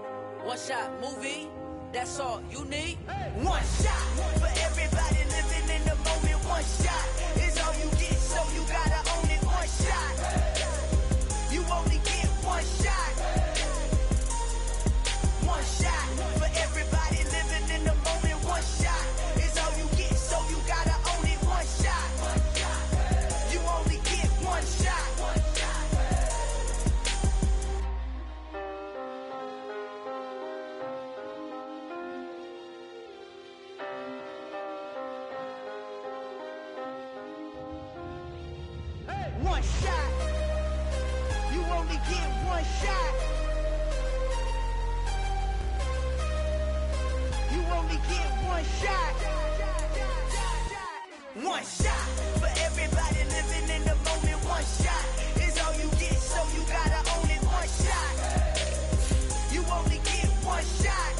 One shot, movie. That's all you need. One shot for everybody living in the moment. One shot is all you get, so you gotta own it. One shot. You only get one shot. One shot for everybody living in the moment. One shot is all you get, so you gotta own it. One shot. You only get one shot. One shot. You only get one shot. You only get one shot. One shot for everybody living in the moment. One shot is all you get, so you gotta own it. One shot. You only get one shot.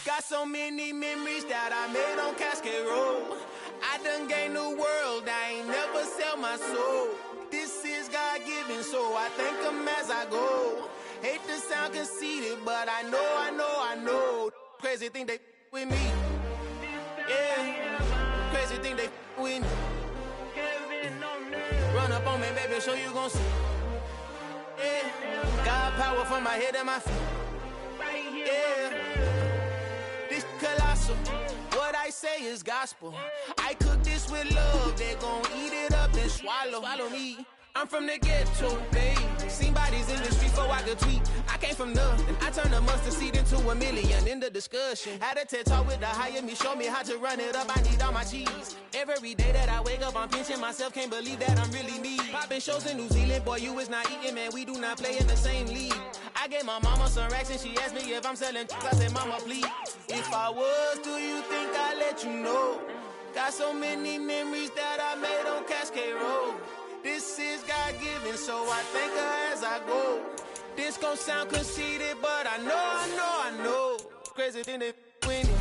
Got so many memories that I made on Cascade Road. I done gained the world, I ain't never sell my soul. This is God-given, so I thank him as I go. Hate to sound conceited, but I know. Crazy thing they with me. Yeah, crazy thing they with me. Run up on me, baby, show you gon' see. Yeah, God power from my head and my feet. Yeah. This colossal, what I say is gospel. I cook this with love, they gon' eat it up and swallow me. I'm from the ghetto, babe. Seen bodies in the street before I could tweet. I came from nothing, I turned a mustard seed into a million. In the discussion, had a TED talk with the higher me, show me how to run it up. I need all my cheese. Every day that I wake up, I'm pinching myself, can't believe that I'm really me. Popping shows in New Zealand, boy, you is not eating, man. We do not play in the same league. I gave my mama some racks and she asked me if I'm selling. I said, mama, please. If I was, do you think I'd let you know? Got so many memories that I made on Cascade Road. This is God-given, so I thank her as I go. This gon' sound conceited, but I know. Crazy thing they with me.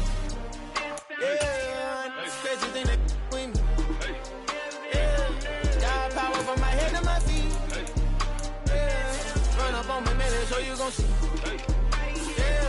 Yeah, crazy thing they with me. Yeah, God power from my head to my feet. Yeah, run up on me, man, so you gon' see. Yeah.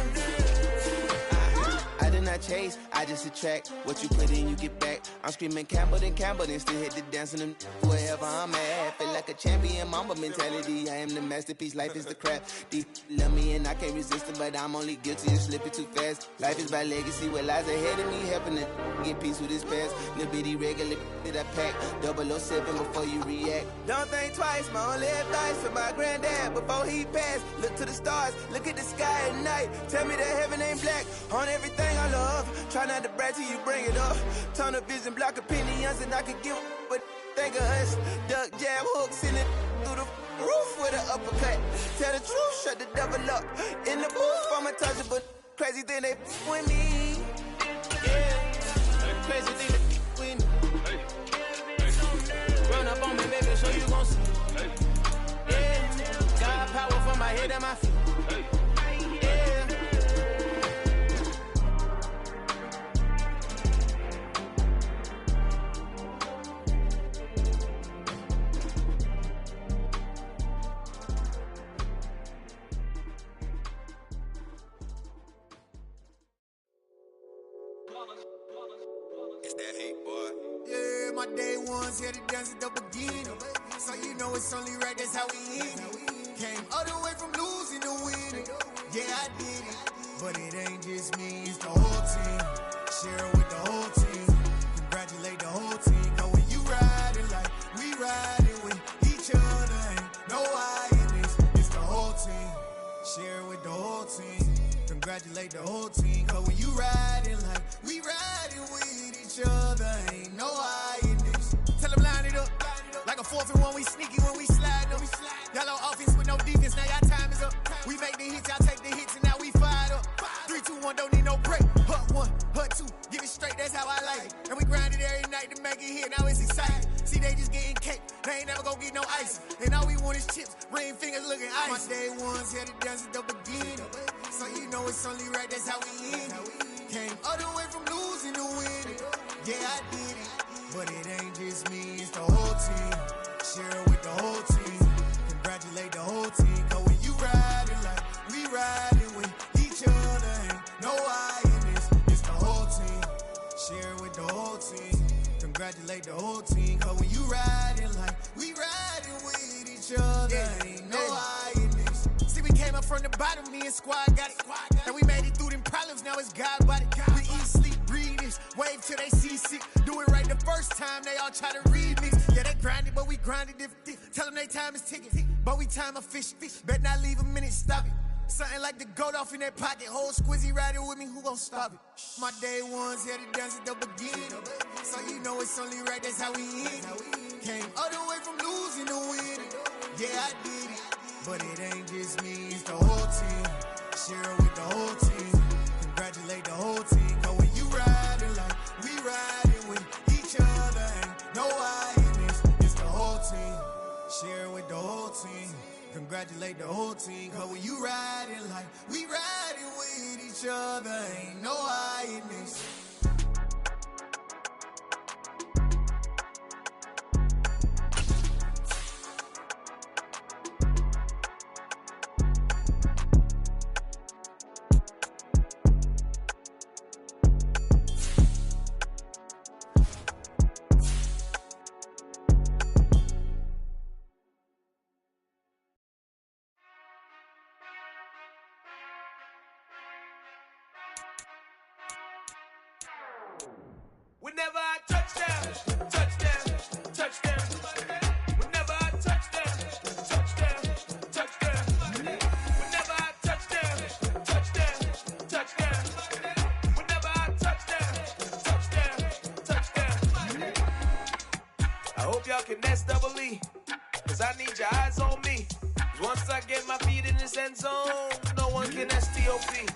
I did not chase, I just attract. What you put in, you get back. I'm screaming Campbell, then still hit the dance and wherever I'm at. Feel like a champion, mamba mentality. I am the masterpiece, life is the crap. Deep love me and I can't resist it, but I'm only guilty of slipping too fast. Life is by legacy, what lies ahead of me, helping to get peace with this past. Little bitty regular that I pack, 007 before you react. Don't think twice, my only advice for my granddad before he passed. Look to the stars, look at the sky at night. Tell me that heaven ain't black on everything I love. Try not to brag till you bring it up. Tunnel vision, block opinions, and I could give but think of us. Duck, jab, hook, send it through the roof with an uppercut. Tell the truth, shut the devil up. In the then they with me. Yeah, crazy thing with me. Run up on me, baby, so you gon' see. Yeah, got power from my head and my feet. Yeah. It's that heat, boy. Yeah, my day ones here to dance at the beginning. So you know it's only right, that's how we end it. Came all the way from losing to winning. Yeah, I did it. But it ain't just me, it's the whole team. Share it with the whole team. Congratulate the whole team. Cause when you riding like we riding with each other, ain't no I in this. It's the whole team. Share it with the whole team. Congratulate the whole team. Cause when you riding like we riding with each other, ain't no I in this. Tell them line it up. Like a 4th and 1, we sneaky when we slide them. Y'all on offense with no defense, now y'all time is up. We make the hits, y'all take the hits, and now we fired up. 3, 2, 1, don't need no break. Hut 1, hut 2, give it straight, that's how I like it. And we grind it every night to make it hit, now it's exciting. See, they just getting cake, they ain't never gonna get no ice. And all we want is chips, ring fingers looking ice. My day ones here to dance at the beginning. So you know it's only right, that's how we end it. Came all the way from losing to winning. Yeah, I did it. But it ain't just me, it's the whole team. Share it with the whole team. Congratulate the whole team. Cause when you riding like we riding with each other, ain't no I in this. It's the whole team. Share it with the whole team. Congratulate the whole team. Cause when you riding like we riding with each other, ain't no I in this. See, we came up from the bottom, me and squad got it. And we made it through them problems, now it's God body. We eat, sleep, breathe this. Wave till they see sick. Do it right the first time, they all try to remix. Yeah, they grinded, but we grinded different. Tell them they time is ticking, but we time a fish. Bet not leave a minute, stop it. Something like the goat off in their pocket. Whole squizzy riding with me, who gon' stop it? My day ones here to dance at the beginning. So you know it's only right, that's how we end it. Came all the way from losing to winning. Yeah, I did it. But it ain't just me, it's the whole team. Share it with the whole team. Congratulate the whole team. Cause when you riding like we riding with each other, ain't no I in this. It's the whole team. Share it with the whole team. Congratulate the whole team. Cause when you riding like we riding with each other, ain't no I in this. Whenever I touch down, touchdown, touchdown. Whenever I touch down, touchdown, touchdown. Whenever I touch down, touchdown, touchdown. Whenever I touch down, touchdown, touchdown. I hope y'all can nest double E, cause I need your eyes on me. Cause once I get my feet in this end zone, no one can STOP.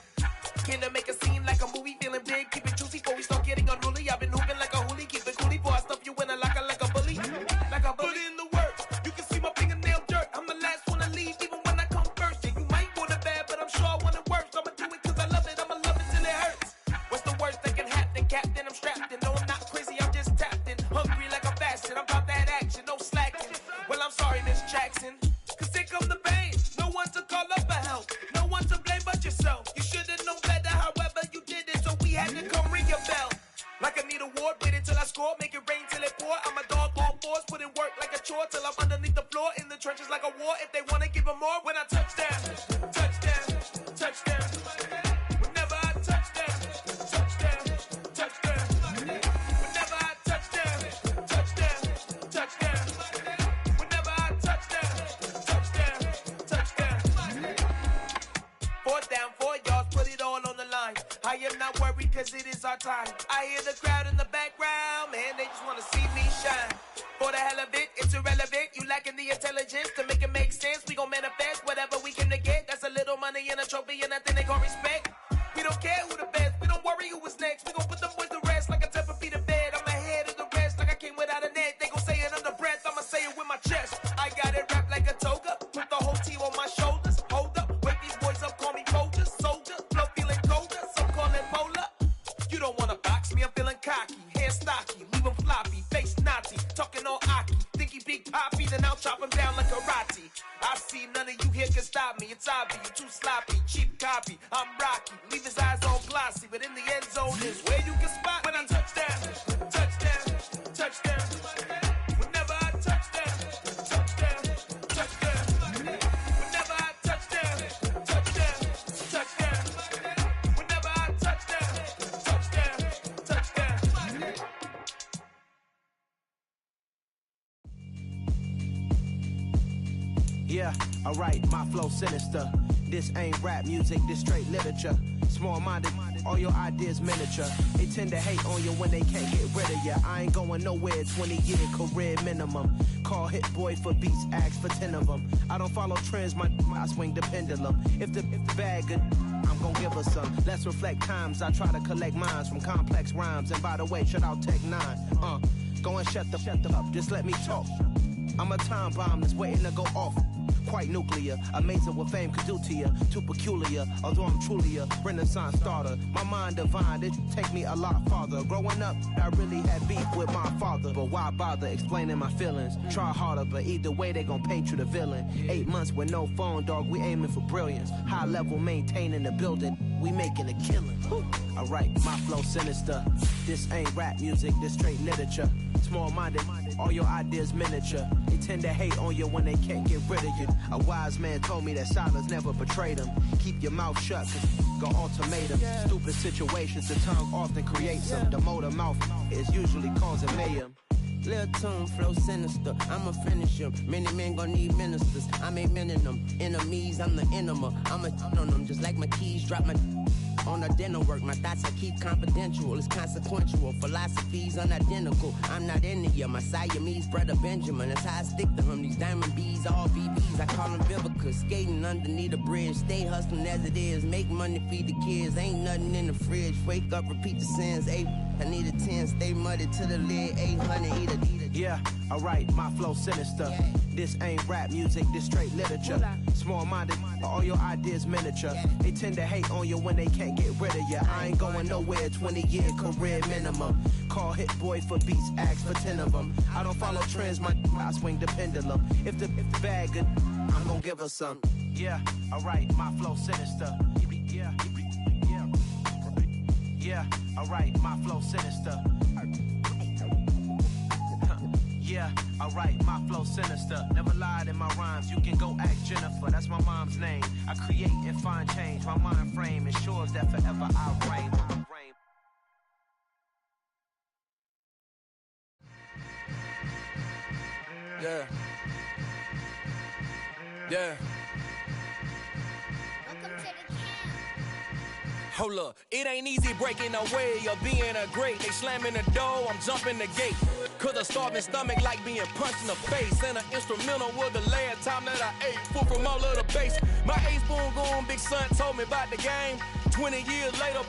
Killer make a scene like a movie, feeling big, keep it juicy before we start getting unruly. I've been hooping like a hoolie, keep it coolie before I stuff you in a locker like a bully. Like a bully. Put in the work, you can see my fingernail dirt. I'm the last one to leave, even when I come first. Yeah, you might want it bad, but I'm sure I want it worse. I'ma do it cause I love it, I'ma love it till it hurts. What's the worst that can happen, Captain? I'm strapped in, no I'm not crazy, I'm just tapped in. Hungry like I'm fasting, I'm about that action, no slacking. Well, I'm sorry, Miss Jackson, cause here come the pain. No one to call up for help, no one to blame but yourself. You should've known better, however you did it, so we had to come ring your bell. Like I need a award, wait until I score, make it rain till it pour. I'm a dog, all fours, put in work like a chore till I'm underneath the floor, in the trenches like a war. If they wanna give them more, when I touch down, touchdown, touchdown. Whenever I touch down, touchdown, touchdown. Whenever I touch down, touchdown, touchdown. Whenever I touch down, touchdown, touchdown. 4th down, 4 yards, put it all on the line. I am not worried cause it is our time. I hear the crowd in the background, man, they just wanna see me shine. For the hell of it, it's irrelevant. You lacking the intelligence to make it make sense. We gon' manifest whatever we can to get. That's a little money and a trophy and nothing they gon' respect. We don't care who the best, we don't worry who was next. We gon' put them boys to rest like a Tempur-Pedic bed. I'm ahead of the rest like I came without a net. They gon' say it under breath, I'ma say it with my chest. I got it wrapped like a toga, put the whole team on my shoulders. Hold up, wake these boys up, call me Folgers, soldier. Flow feeling colder, some call it molar. You don't wanna box me, I'm feeling cocky. Hair stocky, leave him floppy, face Nazi, talking all Aki. Think he big poppy, then I'll chop him down like karate. I see none of you here can stop me. It's obvious, you too sloppy, cheap copy. I'm Rocky, leave his eyes all glossy, but in the end zone is where you can spot when I touch down, touch down, touch down. Whenever I touch down, touch down, touch down. Whenever I touch down, touch down, touch down. Whenever I touch down, touch down, touch down. Yeah, alright, my flow sinister. This ain't rap music, this straight literature. Small-minded, all your ideas miniature. They tend to hate on you when they can't get rid of you. I ain't going nowhere, 20-year career minimum. Call Hit Boy for beats, ask for 10 of them. I don't follow trends, I swing the pendulum. If the bag good, I'm gon' give her some. Let's reflect times, I try to collect minds from complex rhymes. And by the way, shout out Tech 9. Go and shut the up, just let me talk. I'm a time bomb that's waiting to go off. Quite nuclear, amazing what fame could do to you. Too peculiar, although I'm truly a renaissance starter. My mind divine, it take me a lot farther. Growing up, I really had beef with my father. But why bother explaining my feelings? Try harder, but either way they gon' paint you the villain. 8 months with no phone, dog, we aiming for brilliance. High level maintaining the building, we making a killing. Alright, my flow sinister. This ain't rap music, this straight literature. Small-minded, all your ideas miniature. They tend to hate on you when they can't get rid of you. A wise man told me that silence never betrayed him. Keep your mouth shut, cause go ultimatum. Stupid situations, the tongue often creates them. The motor mouth is usually causing mayhem. Lil' tune, flow sinister, I'ma finish him. Many men gon' need ministers, I'm aiming them. Enemies, I'm the enema, I'ma on them. Just like my keys, drop my on the dinner work. My thoughts I keep confidential, it's consequential. Philosophies unidentical, I'm not in it. My Siamese brother Benjamin, that's how I stick to him. These diamond bees, all BBs, I call them Vivica. Skating underneath the bridge, stay hustling as it is. Make money, feed the kids, ain't nothing in the fridge. Wake up, repeat the sins, I need a 10, stay muddy to the lid, 800, eat it. Yeah, alright, my flow sinister. This ain't rap music, this straight literature. Small-minded, all your ideas miniature. They tend to hate on you when they can't get rid of you. I ain't going nowhere, 20-year career minimum. Call Hit Boy for beats, ask for 10 of them. I don't follow trends, I swing the pendulum. If the bag good, I'm gon' give her some. Yeah, alright, my flow sinister. Yeah, alright, my flow sinister. Yeah, alright, my flow sinister. Never lied in my rhymes, you can go ask Jennifer, that's my mom's name. I create and find change, my mind frame ensures that forever I reign. Yeah. Hold up, it ain't easy breaking away or being a great. They slamming the door, I'm jumping the gate. Cause a starving stomach like being punched in the face. And an instrumental was the last time that I ate. Full from all of the bass. My A-spoon going, big son told me about the game. 20 years later,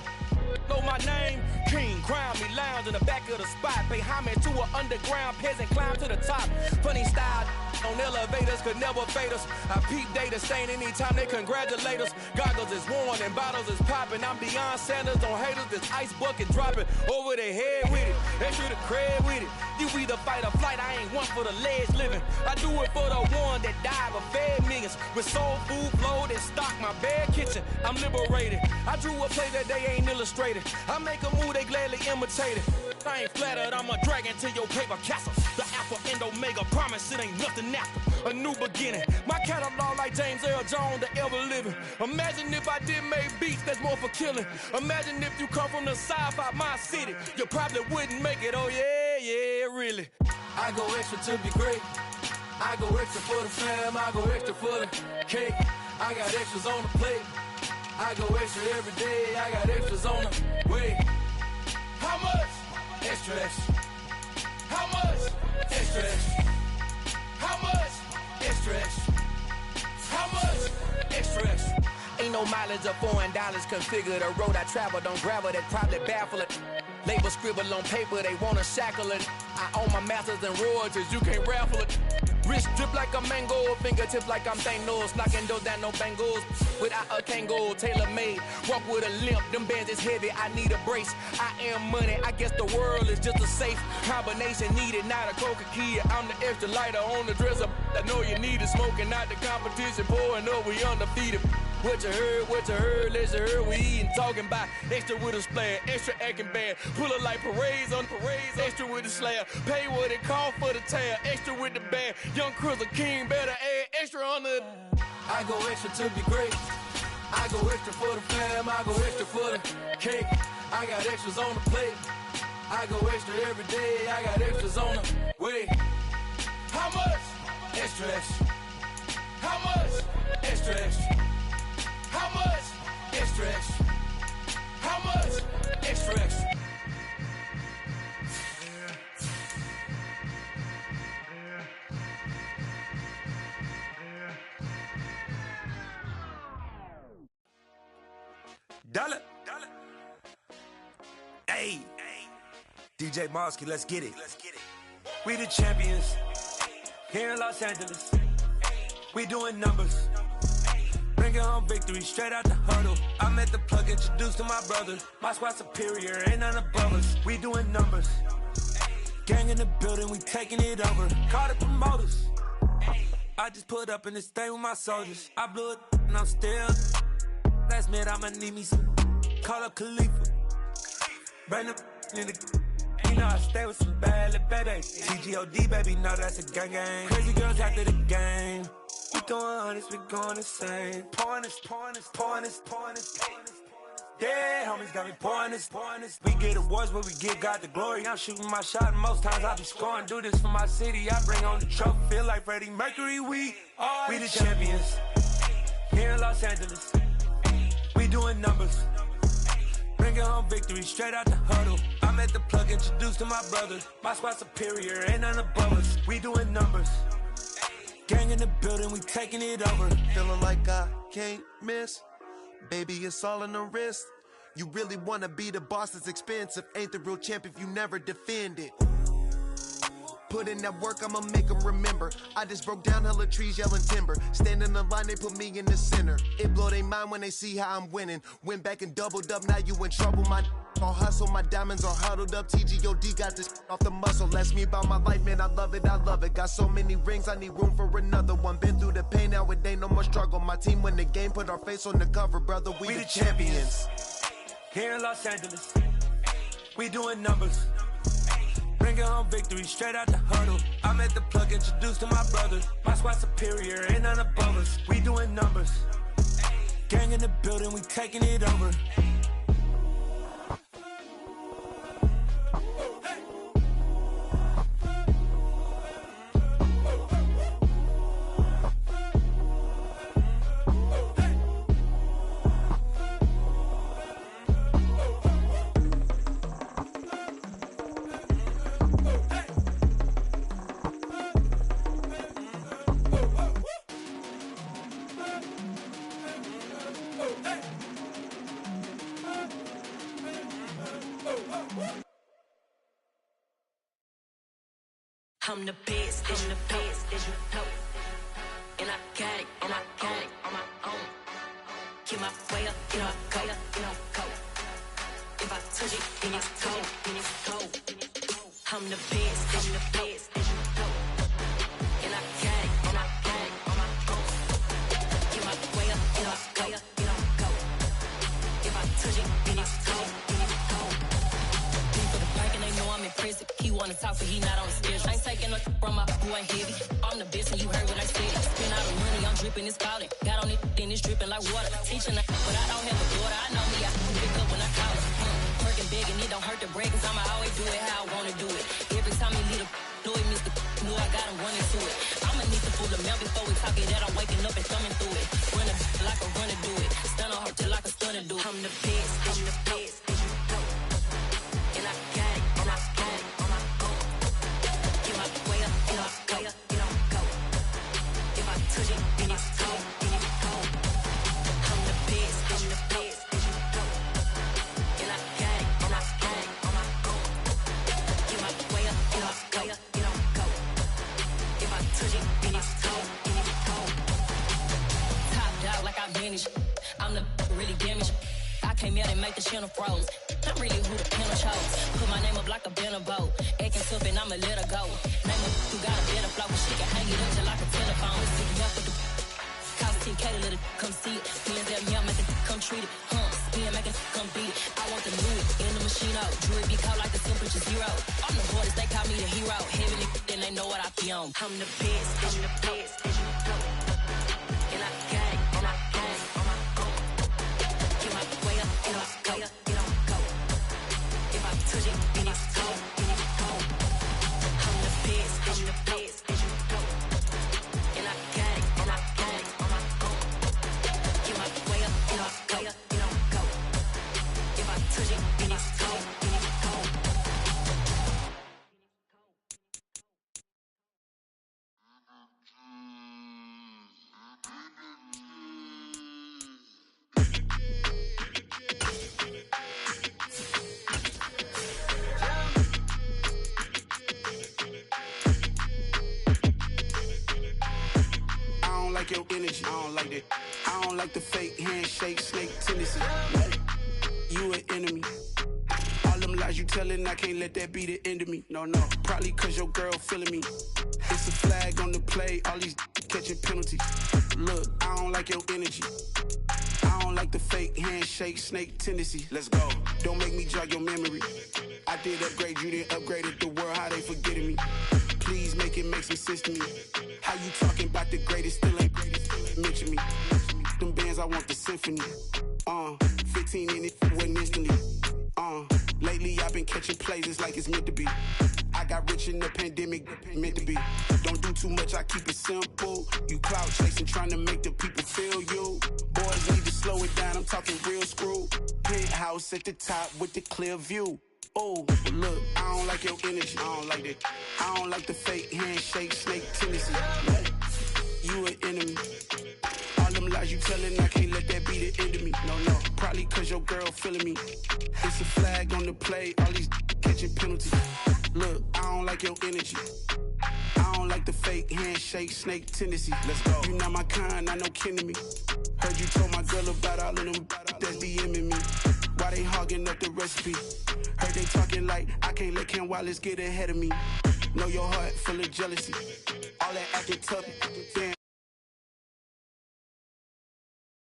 know my name. King, crown me, lounge in the back of the spot. Pay homage to an underground peasant, climb to the top. Funny style on elevators could never fade us. I peep data stain anytime they congratulate us. Goggles is worn and bottles is popping. I'm beyond Sanders on haters, this ice bucket dropping over their head with it. Extra the cred with it. You either fight or flight, I ain't one for the ledge living. I do it for the one that died but fed millions. With soul food flowed and stock my bare kitchen. I'm liberated. I drew a play that they ain't illustrated. I make a move, they gladly imitate it. I ain't flattered, I'm a dragon to your paper castle. The Alpha and Omega, promise it ain't nothing after. A new beginning. My catalog like James Earl Jones, the ever living. Imagine if I did make beats that's more for killing. Imagine if you come from the sci-fi, my city. You probably wouldn't make it, oh yeah, really. I go extra to be great. I go extra for the fam, I go extra for the cake. I got extras on the plate. I go extra every day, I got extras on the way. How much? Extra, extra. How much? Extra, extra. How much? Extra, extra. How much? Extra, extra. Ain't no mileage of $4. Configure the road I travel, don't gravel that probably baffle it. Label scribble on paper, they wanna shackle it. I own my masters and royalties, you can't raffle it. Wrist drip like a mango, fingertips like I'm Thanos. Knocking those down, no bangles. Without a Kango, tailor-made. Walk with a limp, them bands is heavy, I need a brace. I am money, I guess the world is just a safe combination needed, not a Coca-Cola. I'm the extra lighter on the dresser. I know you need it, smoking out the competition, pouring up, we undefeated. What you heard, let's hear we eatin', talking about extra with a splash, extra acting bad, pull it like parades on parades, extra with the slab, pay what it cost for the tab, extra with the band, young Chris a king, better add extra on the. I go extra to be great, I go extra for the fam, I go extra for the cake, I got extras on the plate, I go extra every day, I got extras on the way. How much? Extra, extra. How much? Extra, extra. How much? Extra, extra. How much? Extra, extra. Dollar. Hey. DJ Mosky, let's get it. We the champions. Here in Los Angeles. We doing numbers. Bringing home victory straight out the huddle. I met the plug, introduced to my brother. My squad superior, ain't none above us. We doing numbers. Gang in the building, we taking it over. Call the promoters. I just put up in this thing with my soldiers. I blew it and I'm still. Last minute, I'ma need me some. Call up Khalifa. Bring the in the. You know I stay with some bad little baby. TGOD, baby, know that's a gang gang. Crazy girls after the game. We throwing hundreds, we going insane. Pouring this. Yeah, homies got me pouring this. We get awards, but we give God the glory. I'm shooting my shot, and most times I be scoring. Do this for my city, I bring on the trophy. Feel like Freddie Mercury, we the champions. Here in Los Angeles, we doing numbers. Bringing home victory straight out the huddle. I met the plug, introduced to my brother. My squad superior, ain't none above us. We doing numbers. Gang in the building, we taking it over. Feeling like I can't miss. Baby, it's all in the wrist. You really wanna be the boss, it's expensive. Ain't the real champ if you never defend it. Put in that work, I'ma make them remember. I just broke down hella trees, yelling timber. Stand in the line, they put me in the center. It blow their mind when they see how I'm winning. Went back and doubled up, now you in trouble. My all hustle, my diamonds are huddled up. TGOD got this off the muscle. Ask me about my life, man, I love it. Got so many rings, I need room for another one. Been through the pain, now it ain't no more struggle. My team win the game, put our face on the cover, brother. We the champions. Here in Los Angeles, we doing numbers. Bringing home victory straight out the huddle. I met the plug, introduced to my brother. My squad superior, ain't none above us. We doing numbers. Gang in the building, we taking it over. I'm the best, as you know. And I got it, on my own. Get my way up, you know, go. If I touch it, then it's cold. I'm the best, as you know. And I got it, on my own. Get my way up, you know, go. If I touch it, then it's cold. For the park and they know I'm impressive. He wanna talk, but he not on the schedule. Ain't taking no from my boy heavy. I'm the best and you heard what I said. Spend all the money, I'm dripping, it's falling. Got on it, then it's dripping like water. Teaching her, but I don't have a daughter. I know me, I can pick up when I call her. Working big and it don't hurt the break, cause I'ma always do it how I wanna do it. Every time he lead a know it, Mr. Know I got him running to it. I'ma need to pull the mail before we talk it that I'm waking up and thumbing through it. Run a like a runner do it. Stun on her till like a stunner do it. I'm the best, as you know. And I got it, on my own. Get my way up, you know, go. If I touch it, then it's cold. I'm the best, came out and make the channel froze. I'm really who the panel chose. Put my name up like a banner boat. Acting tough and I'ma let her go. Name her who got a better flow, but she can hang it up just like a telephone. Sitting up with the cost 10K to let it come see it. Feelings that me, I make it come treat it. Spin, make it come beat it. I want the new in the machine out. Jewelry be caught like the temperature zero. I'm the hardest, they call me the hero. Heaven, then they know what I be on. I'm the best, I'm the best, and you know. And I got it, and I got it, on my own. Get my way up, get off, go, get on, go. If I touch it, then it's cold, then it's cold. I'm the best, I'm the best, and you know. And I got it, and I got it, on my own. Get my way up, get off, go, get on, go. If I touch it, then it's cold, then it's cold. I don't like your energy, I don't like that. I don't like the fake handshake, snake tendency. You an enemy. All them lies you telling, I can't let that be the end of me. No, probably cause your girl feeling me. It's a flag on the play, all these catching penalties. Look, I don't like your energy. I don't like the fake handshake, snake tendency. Let's go. Don't make me jog your memory. I did upgrade, you didn't upgrade it. The world, how they forgetting me. Please make it make some sense to me. How you talking about the greatest, still ain't greatest? Mention me. Them bands, I want the symphony. 15 in it, wasn't instantly. Lately I've been catching plays, it's like it's meant to be. I got rich in the pandemic, meant to be. Don't do too much, I keep it simple. You clout chasing, trying to make the people feel you. Boys need to slow it down, I'm talking real screw. Penthouse at the top with the clear view. Oh, look, I don't like your energy, I don't like that. I don't like the fake handshake, snake tendency. You an enemy. All them lies you telling, I can't let that be the end of me. No, probably cause your girl feeling me. It's a flag on the play, all these catching penalties. Look, I don't like your energy. I don't like the fake handshake, snake tendency. Let's go. You not my kind, I know kin to me. Heard you told my girl about all of them that's DMing me. Why they hogging up the recipe? Heard they talking like I can't let Ken Wallace get ahead of me. Know your heart full of jealousy. All that acting tough, damn.